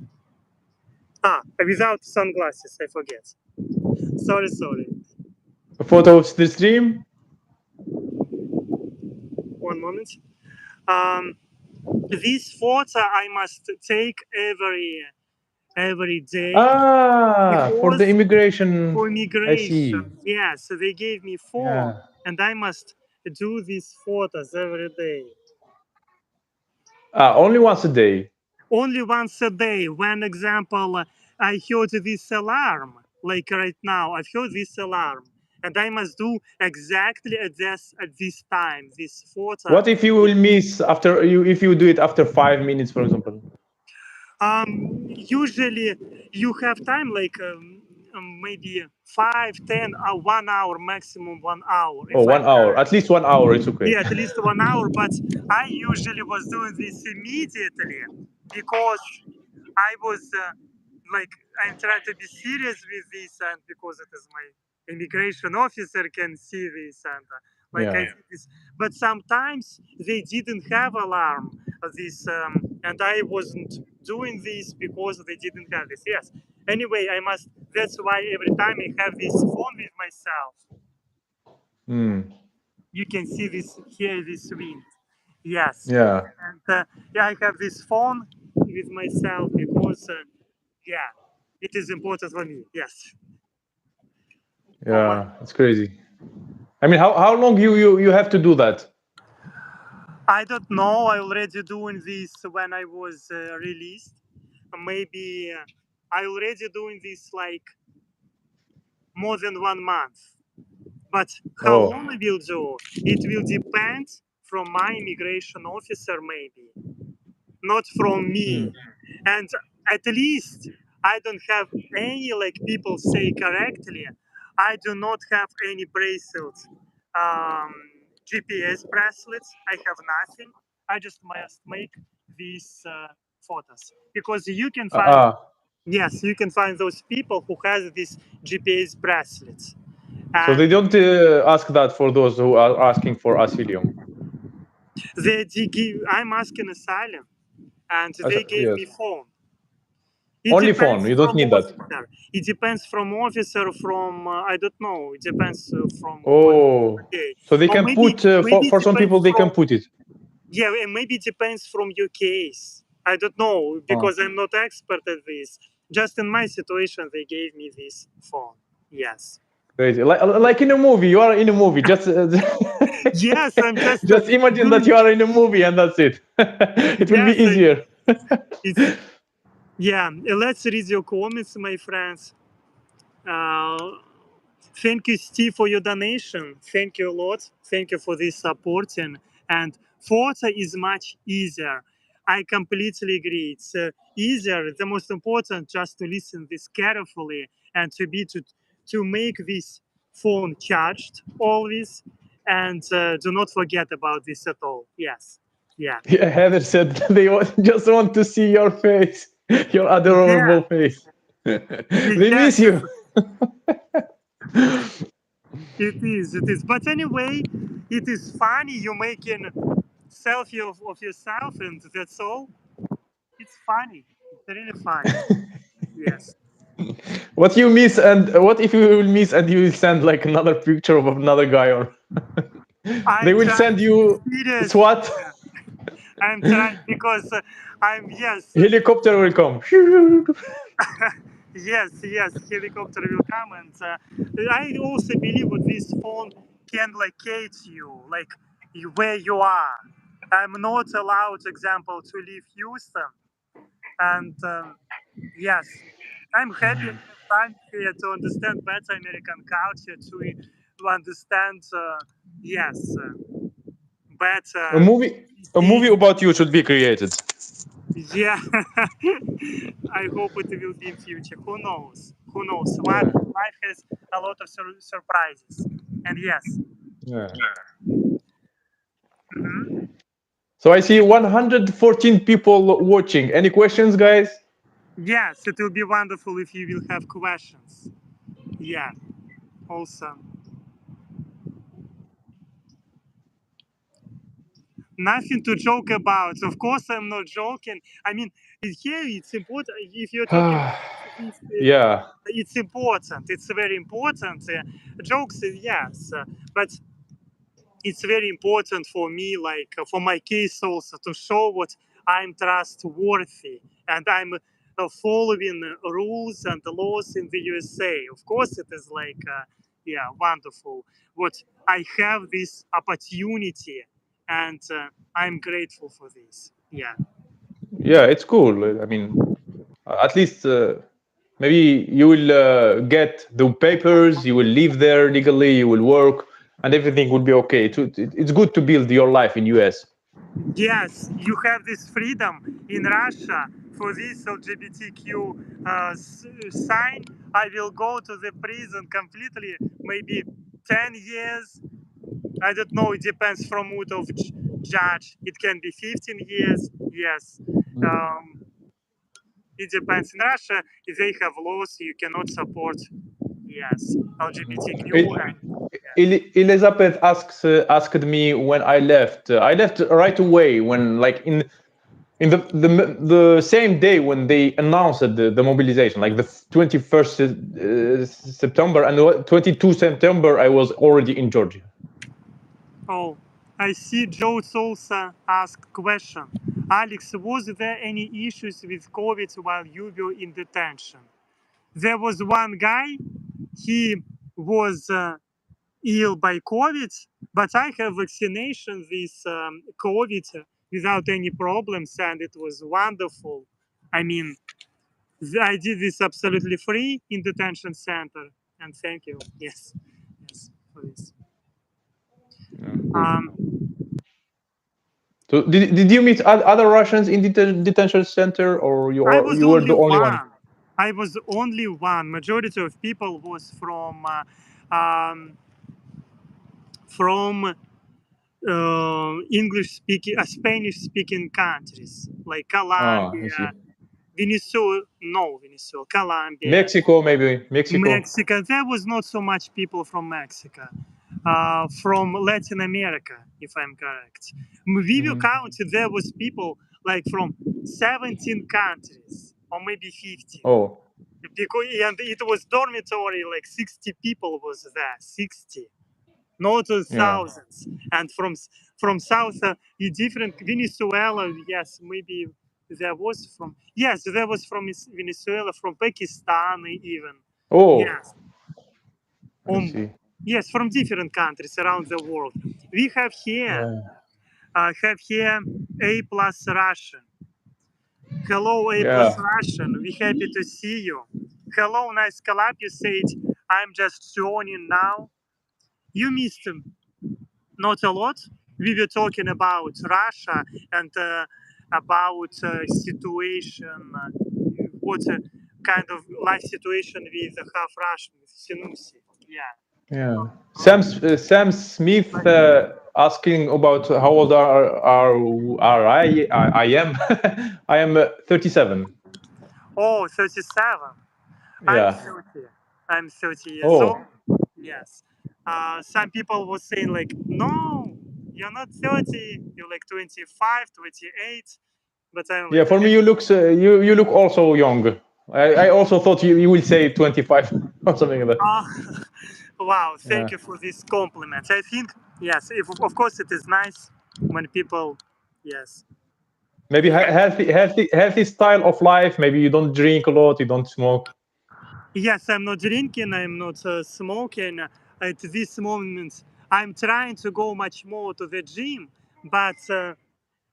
Without sunglasses, I forget. Sorry. A photo of the stream. One moment. Um, this photo I must take every day For the because immigration. for I migration. see. Yes, they gave me phone, Yeah. and I must do these photos every day. Only once a day. Only once a day. When example, I heard this alarm, like right now, I've heard this alarm, and I must do exactly at this time. This photo. What if you will miss after you if you do it after 5 minutes, for example? Usually, you have time like maybe 5, 10, 1 hour maximum 1 hour. Oh, If I'm 1 hour. At least 1 hour. It's okay. Yeah, at least 1 hour. But I usually was doing this immediately because I was like I'm trying to be serious with this, and because it is my immigration officer can see this, and like I Yeah. did this. But sometimes they didn't have alarm. And I wasn't doing this because they didn't have this. Yes. Anyway, I must. That's why every time I have this phone with myself, Mm. you can see this here, this wind. Yes. Yeah. And yeah, I have this phone with myself because yeah, it is important for me. Yes. For my, Yeah. It's crazy. I mean, how long you have to do that? I don't know. I already doing this when I was released. Maybe I already doing this like more than 1 month. But how Oh. long I will do? It will depend from my immigration officer, maybe, not from me. Mm. And at least I don't have any, like people say correctly, I do not have any bracelets, um, GPS bracelets. I have nothing. I just must make these photos because you can find, Ah. yes, you can find those people who has these GPS bracelets. So And they don't ask that for those who are asking for asylum. I'm asking asylum, and they gave Yes. me phone. It Only phone. depends You don't from need that. officer. It depends from officer. From I don't know. It depends from what. Oh. Okay, So they or can maybe put maybe it for some depends people they from can put it. yeah, and maybe it depends from your case. I don't know because I'm not expert at this. Just in my situation, they gave me this phone. Yes. Crazy. Like in a movie, you are in a movie. Just Yes, I'm just just imagine that doing. you are in a movie and that's it. It will be Yes, easier. it's yeah. Let's read your comments, my friends. Thank you, Steve, for your donation. Thank you a lot. Thank you for this supporting. And Forza is much easier. I completely agree. It's easier. The most important just to listen this carefully and to make this phone charged always, and do not forget about this at all. Yes. Yeah. Yeah, Heather said just want to see your face, your Yeah. adorable face. They Yes. miss you. It is. It is. But anyway, it is funny. You making selfie of yourself, and that's all. It's funny. It's really funny. Yes. What you miss, and what if you will miss and you will send like another picture of another guy, or I they will try send to be you serious. SWAT I'm trying because I'm yes, helicopter will come. yes. Helicopter will come, and I also believe that this phone can locate you, like where you are. I'm not allowed, example, to leave Houston, and yes, I'm happy and have time here to understand better American culture, to understand, yes, A better movie, a movie things. about you should be created. Yeah, I hope it will be in future. Who knows? Who knows? Yeah. Life has a lot of surprises, and yes, Yeah. mhm. So I see 114 people watching. Any questions, guys? Yes, it will be wonderful if you will have questions. Yeah, awesome. Nothing to joke about. Of course, I'm not joking. I mean, here it's important. If you're talking about this, Yeah. it's important. It's very important. Jokes, yes, but it's very important for me, like for my case also, to show what I'm trustworthy and I'm following rules and laws in the USA. Of course, it is like, yeah, wonderful. What I have this opportunity, and I'm grateful for this. Yeah. Yeah, it's cool. I mean, at least maybe you will get the papers, you will live there legally, you will work, and everything will be okay. It's good to build your life in US. Yes, you have this freedom in Russia. For this LGBTQ sign, I will go to the prison completely, maybe 10 years. I don't know, it depends from mood of judge. It can be 15 years, yes. Um, it depends. In Russia, if they have laws, you cannot support, yes, LGBTQ. El- And, Elizabeth asked me when I left. I left right away when, like, in the same day when they announced the mobilization, like the 21st September and the 22 September, I was already in Georgia. oh, I see Joe Sousa asked question. Alex, was there any issues with COVID while you were in detention? There was one guy, he was ill by COVID, but I have vaccination with COVID without any problems, and it was wonderful. I mean, I did this absolutely free in detention center, and thank you. Yes, yes, for this. Yeah, cool. Um, So did you meet other Russians in detention center, or I was you were only the only one? one. I was only one. Majority of people was from English speaking, Spanish speaking countries like Ah, I Colombia, see. Venezuela, Colombia, Mexico, maybe Mexico. Mexico. There was not so much people from Mexico. From Latin America, if I'm correct. Video Mhm. counted there was people like from 17 countries or maybe 15. Oh, Because and it was dormitory, like 60 people was there, 60, not yeah. thousands. And from south, different Venezuela, yes, maybe there was from, yes, there was from Venezuela, from Pakistan even. Oh, Yes. I see. Yes, from different countries around the world. We Yeah, have here A plus Russian. Hello, A yeah, plus Russian. We happy to see you. Hello, nice collab. You said I'm just joining now. You missed not a lot. We were talking about Russia and about situation, what kind of life situation with half Russian, with Senouci. Yeah. yeah. Sam Smith asking about how old are I am I am 37. Oh, 37. I'm Yeah. 30. I'm 30 years old. Oh, Yes. Some people were saying like, no, you're not 30. You're like 25, 28. But I'm yeah. like, For me, you look also young. I also thought you will say 25 or something like that. oh, wow, thank Yeah. you for this compliment. I think, yes, if, of course it is nice when people, yes. Maybe healthy style of life. Maybe you don't drink a lot, you don't smoke. Yes, I'm not drinking, I'm not smoking. At this moment, I'm trying to go much more to the gym, but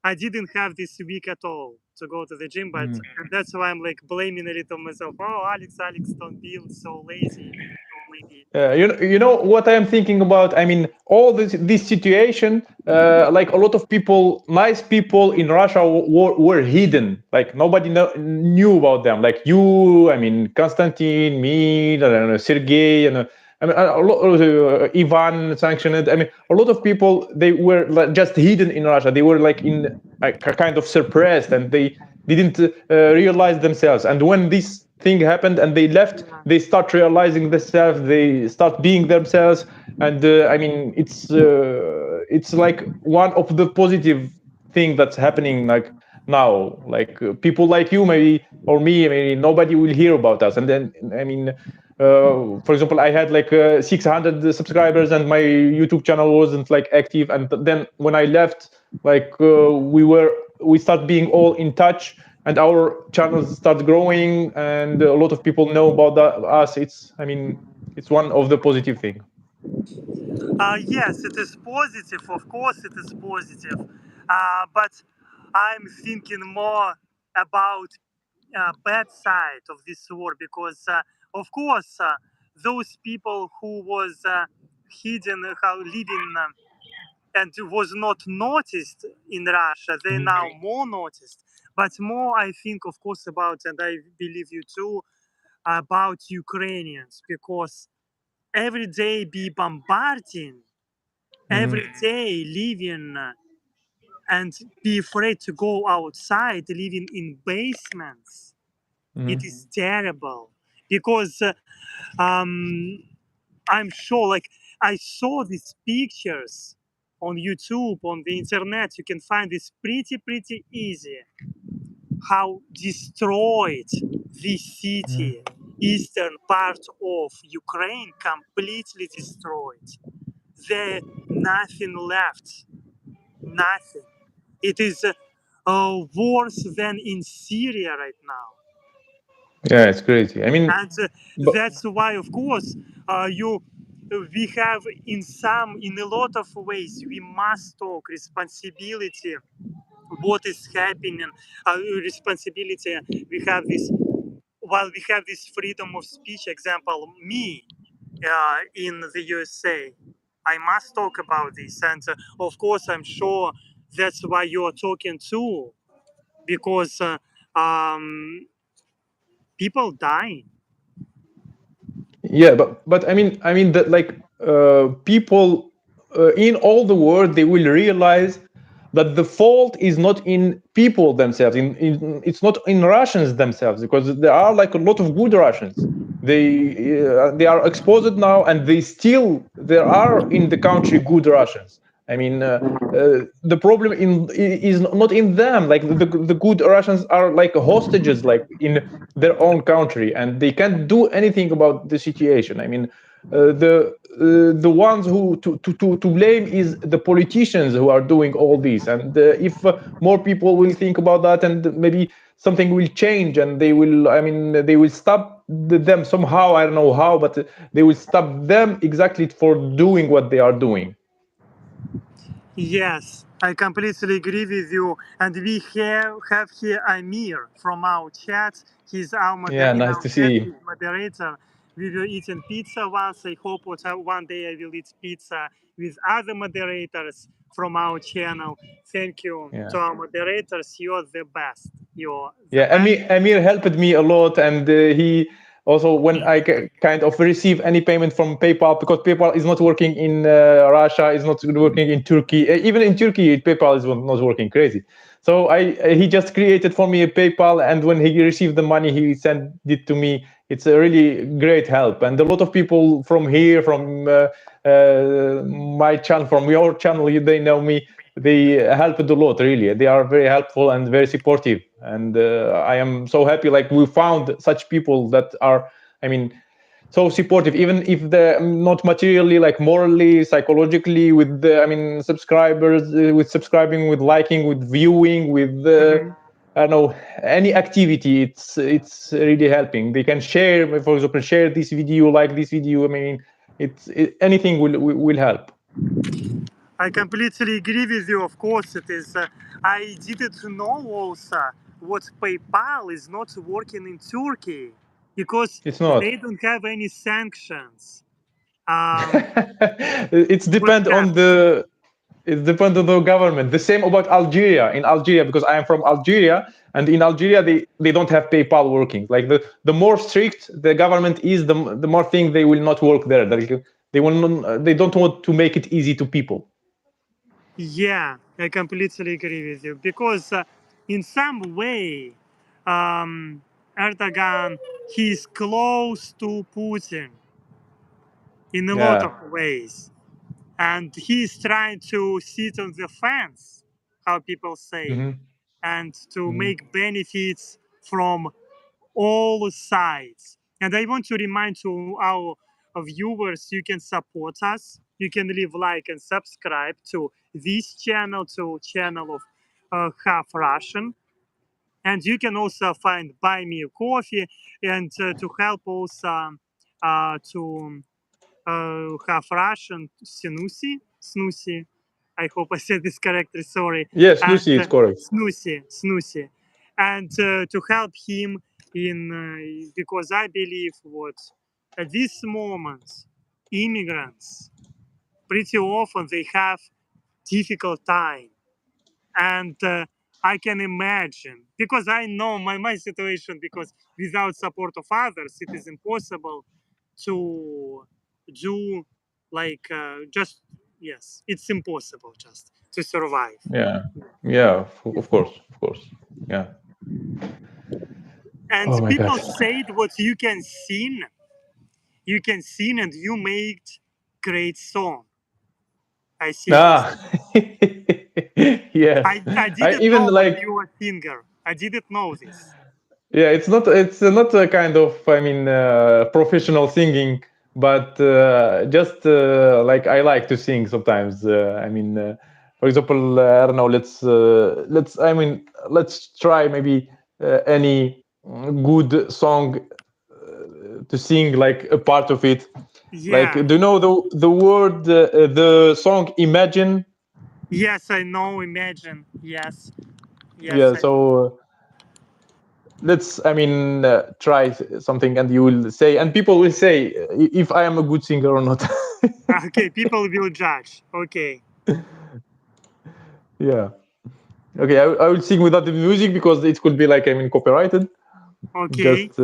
I didn't have this week at all to go to the gym, but Mm. that's why I'm like blaming a little myself. Oh, Alex, don't be so lazy. Or maybe. You know what I am thinking about? I mean, all this situation, like a lot of people, nice people in Russia were hidden. Like nobody knew about them. Like you, I mean, Konstantin, me, I don't know, Sergey, and I mean, Ivan sanctioned. I mean, a lot of people they were like, just hidden in Russia. They were like in like kind of suppressed, and they didn't realize themselves. And when this thing happened and they left, they start realizing themselves. They start being themselves, and I mean, it's like one of the positive thing that's happening like now. Like people like you maybe or me, maybe nobody will hear about us, and then I mean. For example, I had like 600 subscribers, and my YouTube channel wasn't like active. And then when I left, like we start being all in touch, and our channels start growing, and a lot of people know about us. It's, I mean, it's one of the positive thing. Yes, it is positive. Of course, it is positive. But I'm thinking more about bad side of this war because, of course, those people who was hidden, how living and was not noticed in Russia, they now more noticed. But more, I think, of course, about, and I believe you too, about Ukrainians because every day be bombarding, Mhm. every day living and be afraid to go outside, living in basements. It Mhm. is terrible because I'm sure, like, I saw these pictures on YouTube, on the internet. You can find this pretty easy. How destroyed this Mhm. city, eastern part of Ukraine, completely destroyed. There nothing left, nothing. It is worse than in Syria right now. Yeah, it's crazy. I mean, And but that's why, of course, you we have in a lot of ways we must talk responsibility what is happening, responsibility. We have this, while we have this freedom of speech, example me in the USA, I must talk about this. And of course I'm sure that's why you're talking too, because people dying. yeah, but I mean that like people in all the world, they will realize that the fault is not in people themselves. It's not in Russians themselves, because there are like a lot of good Russians. They are exposed now, and they still there are in the country good Russians. I mean, the problem is not in them. Like the good Russians are like hostages, like in their own country, and they can't do anything about the situation. I mean, the the ones who to blame is the politicians who are doing all this. And if more people will think about that, and maybe something will change, and they will, I mean, they will stop them somehow. I don't know how, but they will stop them exactly for doing what they are doing. Yes, I completely agree with you. And we have here Amir from our chat. He's our Yeah, in nice our to chat. see you. He's moderator. We were eating pizza once. I hope one day I will eat pizza with other moderators from our channel. Thank you Yeah. to our moderators. You're the best. You're the Yeah, best. Amir helped me a lot, and he also, when I kind of receive any payment from PayPal, because PayPal is not working in Russia, is not working in Turkey, even in Turkey, PayPal is not working. Crazy. So he just created for me a PayPal, and when he received the money, he sent it to me. It's a really great help, and a lot of people from here, from my channel, from your channel, they know me. They helped a lot, really. They are very helpful and very supportive, and I am so happy. Like, we found such people that are, I mean, so supportive, even if they're not materially, like morally, psychologically, with the, I mean, subscribers, with subscribing, with liking, with viewing, with Mhm. I don't know, any activity. It's really helping. They can share, for example, share this video, like this video. I mean, anything will help. I completely agree with you. Of course, it is. I didn't know also what PayPal is not working in Turkey because It's not. they don't have any sanctions. It's What's depend that? on the it depends on the government. The same about Algeria. In Algeria, because I am from Algeria, and in Algeria they don't have PayPal working. Like, the more strict the government is, the more thing they will not work there. They don't want to make it easy to people. Yeah, I completely agree with you because in some way, Erdogan he's close to Putin in a lot of Yeah. ways, and he's trying to sit on the fence, how people say, Hmm. and to Hmm. make benefits from all sides. And I want to remind to our viewers, you can support us. You can leave like and subscribe to this channel, to channel of Half Russian. And you can also find Buy Me a Coffee and to help also to have Russian Senouci. I hope I said this correctly. Sorry, Yes, and Lucy, it's correct. Senouci, and to help him in because I believe what at this moment immigrants pretty often they have difficult time, and I can imagine because I know my situation because without support of others it is impossible to do like just yes it's impossible just to survive. Yeah. Yeah, of course, of course. Yeah. And Oh my God. people said what you can sing and you made great song. I see this. Ah. Yes. I I didn't even know what like. you are singer. I didn't know this. Yeah, it's not a kind of, I mean, professional singing, but just like, I like to sing sometimes. I mean, for example, I don't know. Let's I mean, let's try maybe any good song to sing, like a part of it. Like, Yeah. do you know the word, the song "Imagine"? Yes, I know. Imagine. Yes. Yes. Yeah. So let's, I mean, try something, and you will say, and people will say, if I am a good singer or not. Okay. People will judge. Okay. Yeah. Okay, I will sing without the music, because it could be like, I mean, copyrighted. Okay. Just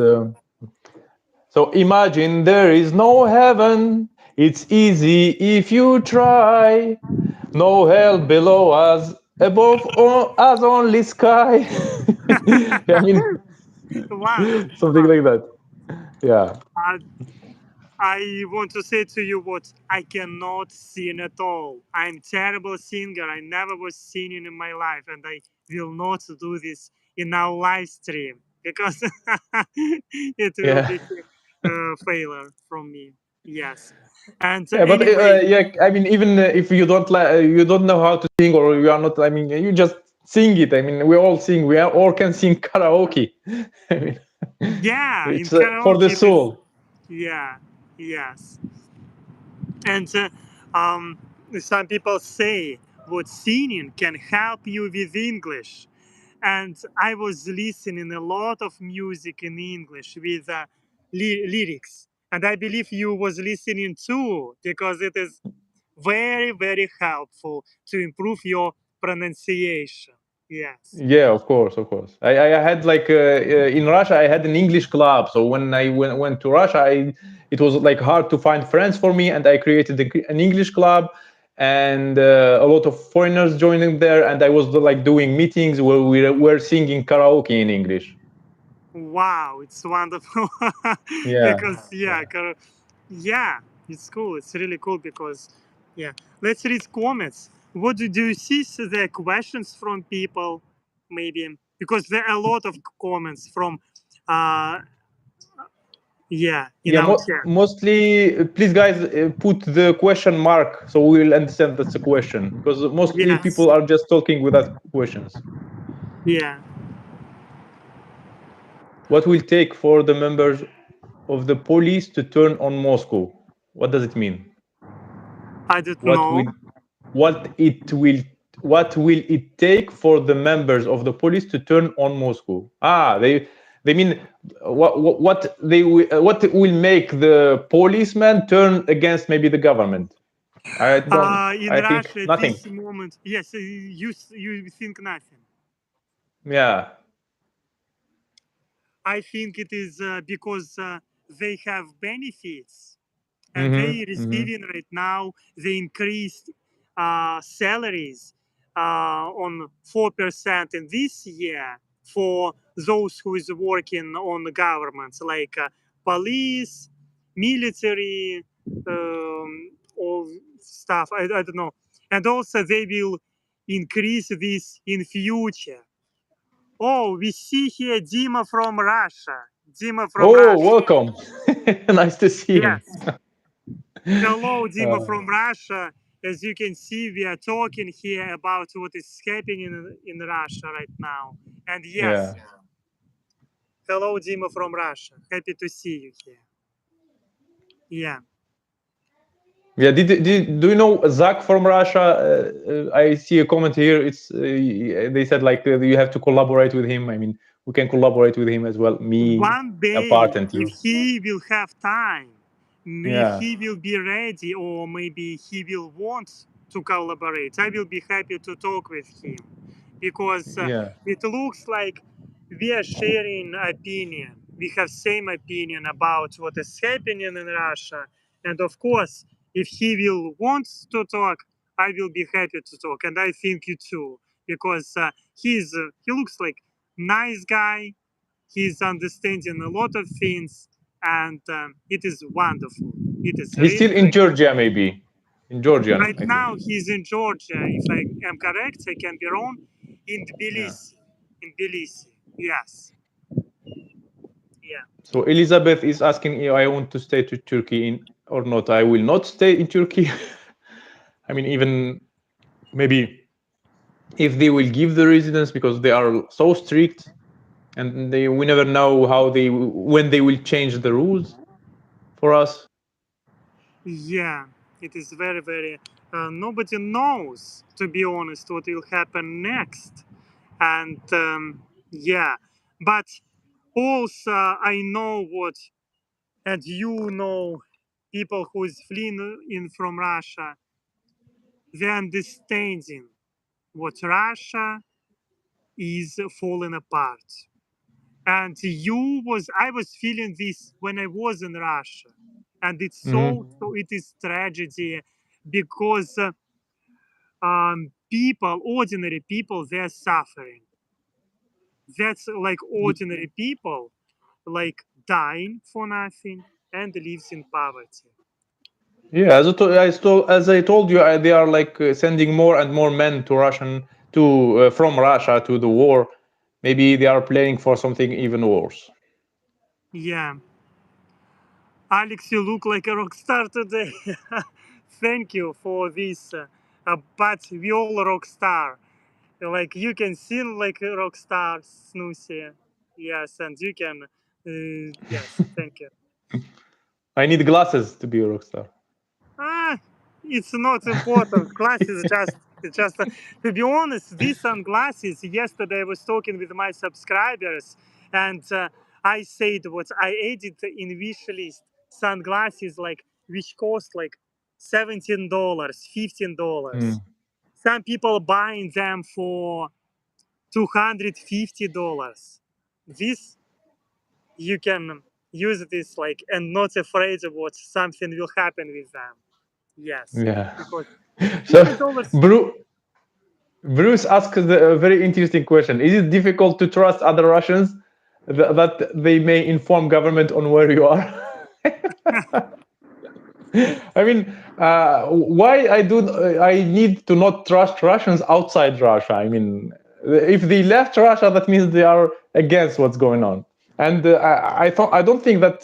so imagine there is no heaven. It's easy if you try. No hell below us, above us only sky. I mean, Wow. something Wow. like that. Yeah. Uh, I want to say to you what I cannot sing at all. I'm terrible singer. I never was singing in my life, and I will not do this in our live stream because it will Yeah. be a failure from me. Yes. And Yeah, but anyway, yeah, I mean, even if you don't you don't know how to sing, or you are not, I mean, you just sing it. I mean, we all sing. We all can sing karaoke. I mean, yeah, in it's for the karaoke it is, soul. yeah, yes. And um, some people say what singing can help you with English. And I was listening a lot of music in English with lyrics. And I believe you was listening too, because it is very, very helpful to improve your pronunciation. Yes. Yeah, of course, of course. I had like in Russia, I had an English club. So when I went to Russia, it was like hard to find friends for me, and I created an English club, and a lot of foreigners joining there, and I was like doing meetings where we were singing karaoke in English. Wow, it's wonderful. Yeah. Because yeah, yeah, it's cool. It's really cool because yeah. Let's read comments. What do you see the questions from people? Maybe because there are a lot of comments from uh yeah in Yeah, our chat. mostly, please guys, put the question mark so we will understand that's a question, because mostly Yes. people are just talking without questions. Yeah. What will take for the members of the police to turn on Moscow? What does it mean? I don't What know. will what it will what will it take for the members of the police to turn on Moscow? They mean what will make the policeman turn against maybe the government? In I think Russia at nothing. this moment, yes, you think nothing. Yeah. I think it is because they have benefits and Mm-hmm. they Mm-hmm. receiving right now the increased salaries on 4% in this year for those who is working on the governments like police, military, all stuff. I don't know, and also they will increase this in future. Oh, we see here Dima from Russia. Dima from Oh, Russia. welcome. Nice to see him. Yes. Hello, Dima Uh, from Russia. As you can see, we are talking here about what is happening in Russia right now. And yes, yeah. hello, Dima from Russia. Happy to see you here. Yeah. Yeah, do you know Zach from Russia? I see a comment here. It's they said like you have to collaborate with him. I mean, we can collaborate with him as well. Me One day, apart and if you. he will have time, if Yeah, he will be ready, or maybe he will want to collaborate, I will be happy to talk with him because yeah, it looks like we are sharing opinion. We have same opinion about what is happening in Russia, and of course, if he will want to talk, I will be happy to talk, and I think you too, because he looks like nice guy. He's understanding a lot of things, and it is wonderful. It is he's really still in great. Georgia, maybe in Georgian, Right I think. now, he's in Georgia. If I am correct, I can be wrong. In Yeah. Tbilisi. In Tbilisi. Yes. Yeah. So Elizabeth is asking if I want to stay to Turkey in or not. I will not stay in Turkey. I mean, even maybe if they will give the residence, because they are so strict, and we never know how they when they will change the rules for us. Yeah. It is very, very. Nobody knows, to be honest, what will happen next. And yeah. But also, I know what, and you know, people who is fleeing in from Russia, they understanding what Russia is falling apart. And I was feeling this when I was in Russia, and it's Hmm. so it is tragedy because ordinary people, they're suffering. That's like ordinary people, like dying for nothing and lives in poverty. Yeah, as I told you, they are like sending more and more men to Russian to from Russia to the war. Maybe they are planning for something even worse. Yeah. Alex, you look like a rock star today. Thank you for this. But we all rock star. Like you can sing like a rock star, Senouci. Yes, and you can. Yes, thank you. I need glasses to be a rock star. Ah, it's not important. Glasses just, it's just. To be honest, these sunglasses. Yesterday I was talking with my subscribers, and I said what I added in wish list sunglasses like which cost like $17, $15. Mm. Some people buying them for $250. This you can use this like and not afraid of what something will happen with them. Yes, Yeah. because So, $50. Bru- Bruce asked a very interesting question. Is it difficult to trust other Russians that they may inform government on where you are? I mean, why I need to not trust Russians outside Russia? I mean, if they left Russia, that means they are against what's going on. And I don't think that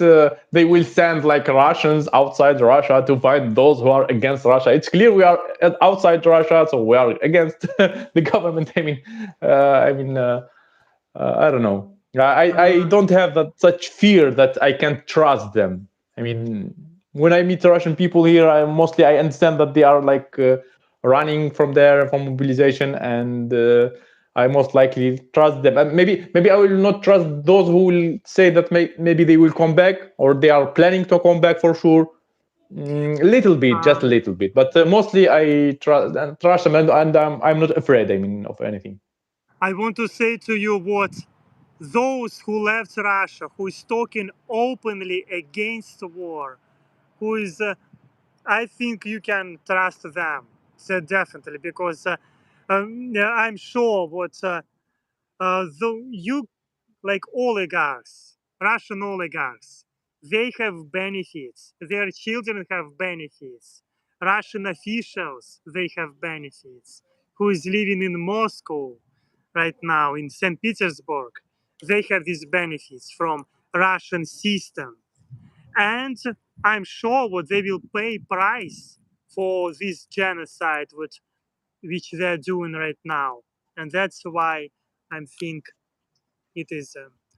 they will send like Russians outside Russia to fight those who are against Russia. It's clear we are outside Russia, so we are against the government. I mean, I don't know. I Uh, don't have that such fear that I can't trust them. I mean, when I meet Russian people here, I understand that they are like running from there from mobilization, and I most likely trust them. And maybe I will not trust those who will say that maybe they will come back or they are planning to come back for sure. A little bit, just a um, little bit, but mostly I trust them, and I'm not afraid. I mean, of anything. I want to say to you what those who left Russia, who is talking openly against war, who is, I think you can trust them. So definitely, because yeah, I'm sure what you like oligarchs, Russian oligarchs, they have benefits. Their children have benefits. Russian officials, they have benefits. Who is living in Moscow right now, in St. Petersburg, they have these benefits from Russian system. And I'm sure what they will pay price for this genocide which they're doing right now. And that's why I think it is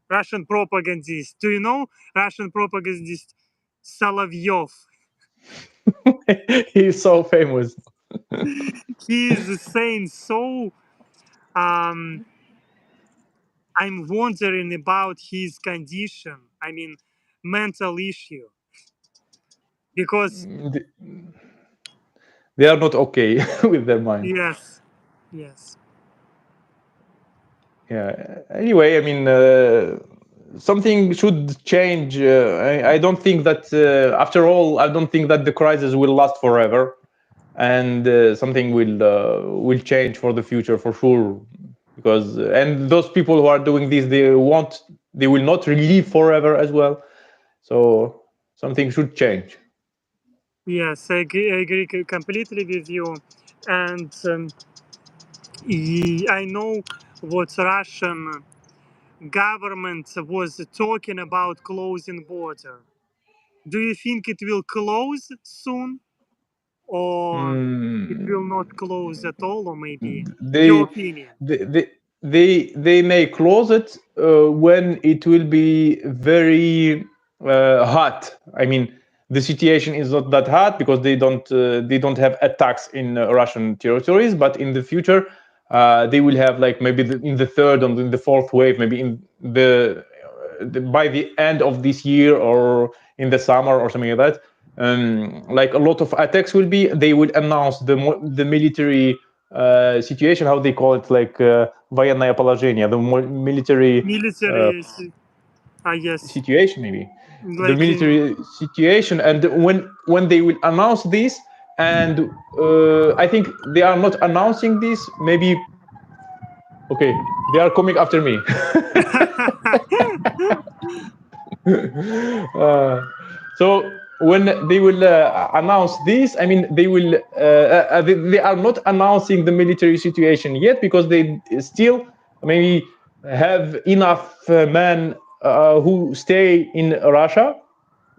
Russian propagandist. Do you know Russian propagandist Solovyov? He's so famous. He is saying so. Um, I'm wondering about his condition. I mean, mental issue because They are not okay with their mind. yes, yes, Yeah. Anyway, I mean, something should change. I don't think that, after all, I don't think that the crisis will last forever, and something will change for the future for sure. Because and those people who are doing this, they will not live forever as well. So something should change. yes. I agree completely with you, and I know what Russian government was talking about closing border. Do you think it will close soon, or it will Mm, not close at all, or maybe your they opinion? they they they may close it when it will be very hot. I mean, the situation is not that hot because they don't have attacks in Russian territories, but in the future they will have like maybe in the third and in the fourth wave, maybe in by the end of this year or in the summer or something like that. Like a lot of attacks will be, they will announce the military situation, how they call it, like военное положение, the military Military, yes, situation, maybe the like military situation, and when they will announce this, and I think they are not announcing this. Maybe okay, they are coming after me. uh, so when they will announce this, I mean, they are not announcing the military situation yet because they still maybe have enough men who stay in Russia,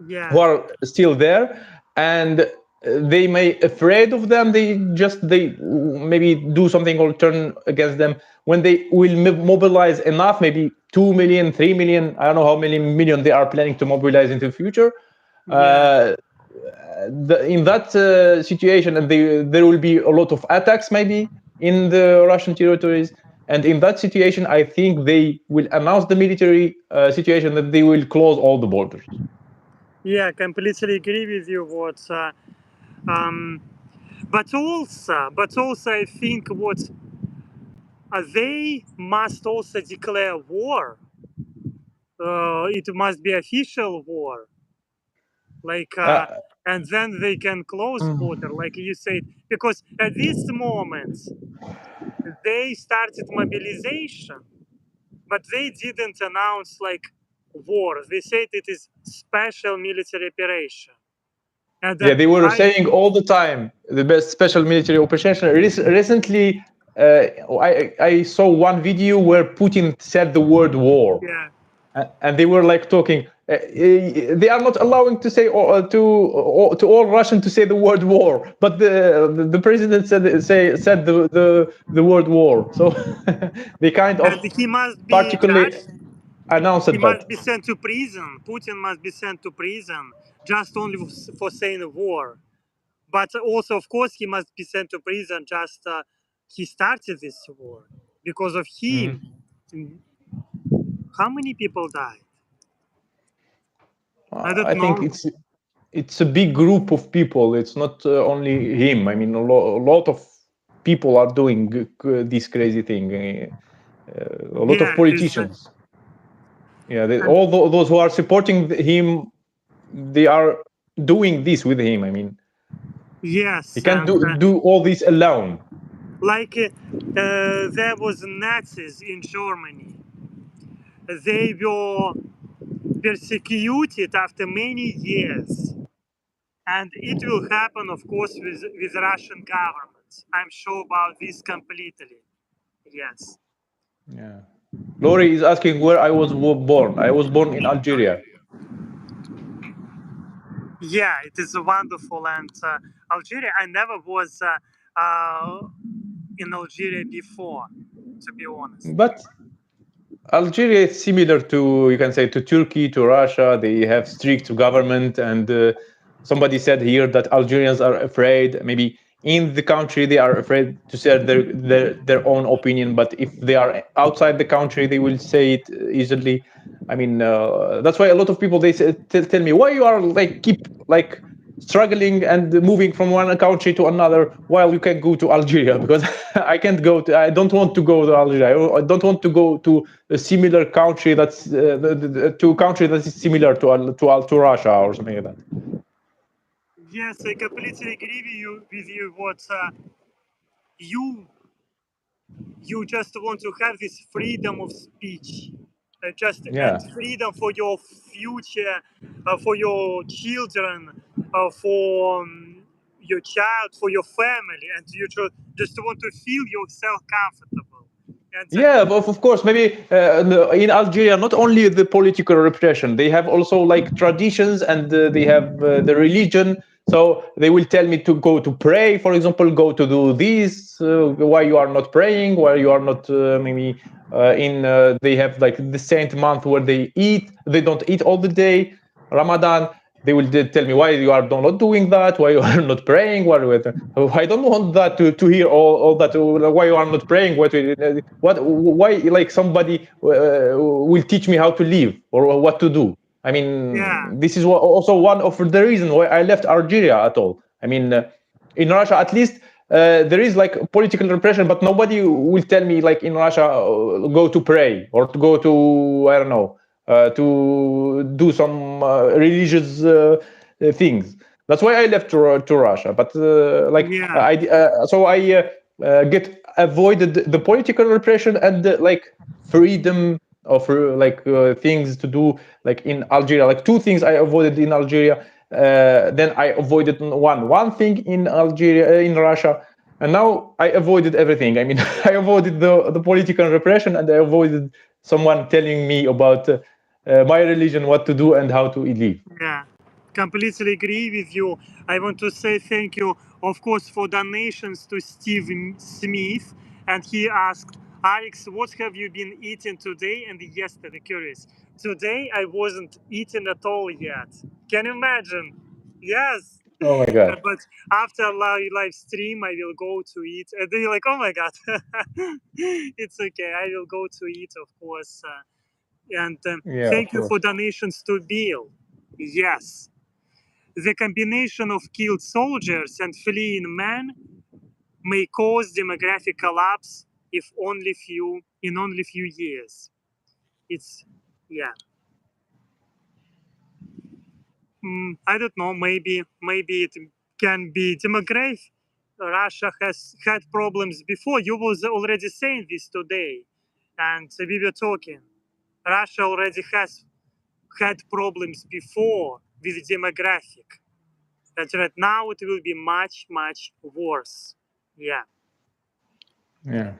Yeah. who are still there, and they may afraid of them. They maybe do something or turn against them when they will mobilize enough, maybe 2 million, 3 million. I don't know how many million they are planning to mobilize into the future. Yeah. In that situation, and there will be a lot of attacks maybe in the Russian territories. And in that situation, I think they will announce the military situation that they will close all the borders. Yeah, completely agree with you. Um, but also, I think they must also declare war. It must be official war, like, Uh, and then they can close border, like you said, because at this moment they started mobilization, but they didn't announce like war. They said it is special military operation, and Yeah, they were I saying all the time the best special military operation. Recently, I saw one video where Putin said the word war, yeah. and they were like talking. They are not allowing to say to all Russian to say the word war, but the president said the word war. So they kind of And he must be particularly judged. announced He must that. be sent to prison. Putin must be sent to prison just only for saying war. But also, of course, he must be sent to prison. Just he started this war because of him. Mhm. How many people died? I don't I think know. it's a big group of people. It's not only him. I mean, a lot of people are doing this crazy thing. A lot of Yeah, it is. politicians. Yeah, And all those who are supporting him, they are doing this with him. I mean, he yes, can't and do all this alone. like there was Nazis in Germany. They were persecuted after many years. And it will happen, of course, with Russian government. I'm sure about this completely. Yes. Yeah. Lori is asking where I was born. I was born in Algeria. Yeah, it is wonderful. And Algeria, I never was in Algeria before, to be honest. But Algeria is similar to, you can say, to Turkey, to Russia. They have strict government, and somebody said here that Algerians are afraid. Maybe in the country they are afraid to say their own opinion, but if they are outside the country, they will say it easily. I mean, that's why a lot of people they say, tell me why you are like keep like struggling and moving from one country to another while you can go to Algeria, because I don't want to go to Algeria. I don't want to go to a similar country that's to a country that is similar to Russia or something like that. Yes, I completely agree with you. What you you just want to have this freedom of speech, just and Yeah. freedom for your future, for your children, for your child, for your family, and you just want to feel yourself comfortable. And Yeah, of course. Maybe in Algeria, not only the political repression, they have also like traditions, and they have the religion. So they will tell me to go to pray, for example, go to do this. Why you are not praying? Why you are not maybe in? They have like the saint month where they eat. They don't eat all the day. Ramadan. They will tell me why you are not doing that, why you are not praying. I don't want that to hear all that. Why you are not praying? Why like somebody will teach me how to live or what to do? I yeah, mean, this is also one of the reasons why I left Algeria at all. I mean, in Russia, at least there is like political repression, but nobody will tell me like in Russia go to pray or to go to, I don't know, to do some religious things. That's why I left to Russia. But yeah, I get avoided the political repression and like freedom of things to do like in Algeria. Like two things I avoided in Algeria. Then I avoided one thing in Algeria, in Russia, and now I avoided everything. I mean, I avoided the political repression, and I avoided someone telling me about my religion, what to do, and how to live. yeah. completely agree with you. I want to say thank you, of course, for donations to Steve Smith. And he asked, Alex, what have you been eating today and yesterday? Curious. Today I wasn't eating at all yet. Can you imagine? Yes. Oh my God. But after live stream, I will go to eat. And then you're like, oh my God. It's okay. I will go to eat, of course. And Yeah, of thank you course. for donations to Bill. Yes. The combination of killed soldiers and fleeing men may cause demographic collapse if only few years. It's yeah. I don't know. Maybe it can be demographic. Russia has had problems before. You was already saying this today, and we were talking. Russia already has had problems before with demographic. That's right. Now it will be much worse. Yeah. Yeah.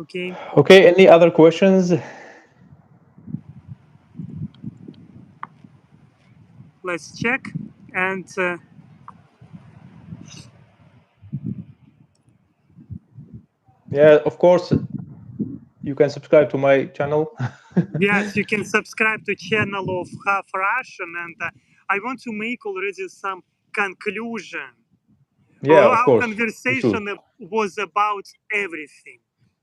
Okay. Okay, any other questions? Let's check. And Yeah, of course, you can subscribe to my channel. yes, you can subscribe to channel of Half Russian. And I want to make already some conclusion. Yeah, of Our course, you should. conversation was about everything.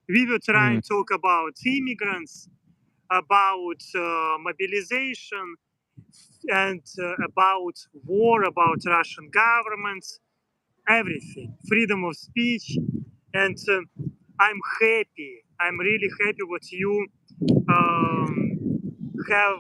We were trying to talk about immigrants, about mobilization, and about war, about Russian governments, everything, freedom of speech, and I'm happy. I'm really happy what you um, have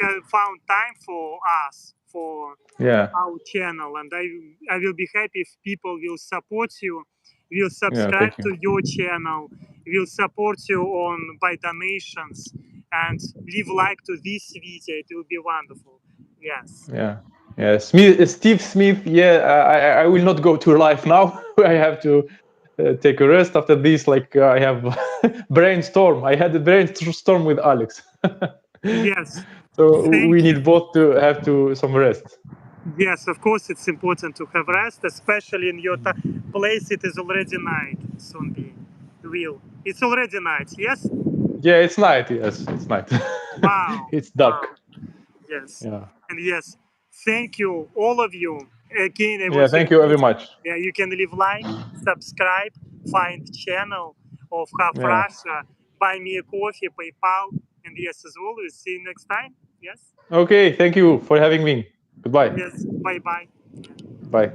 have found time for us for Yeah, our channel, and I will be happy if people will support you, will yeah, subscribe thank you. to your channel, will support you on by donations, and leave like to this video. It will be wonderful. Yes. Yeah, yeah. Steve Smith. Yeah, I will not go to live now. I have to take a rest after this. Like I have brainstorm. I had a brainstorm with Alex. Yes. So we Thank you. need both to have to some rest. Yes, of course, it's important to have rest, especially in your place. It is already night. Soon be will. It's already night. Yes. Yeah, it's night. Yes, it's night. Wow. It's Wow. dark. Yes. Yeah. And yes, thank you, all of you. Again, I Yeah. want to Thank you very repeat. much. Yeah, you can leave like, subscribe, find channel of Half Yeah. Russia, buy me a coffee, PayPal, and yes, as always, see you next time. Yes. Okay. Thank you for having me. Goodbye. Yes. Bye bye. Bye.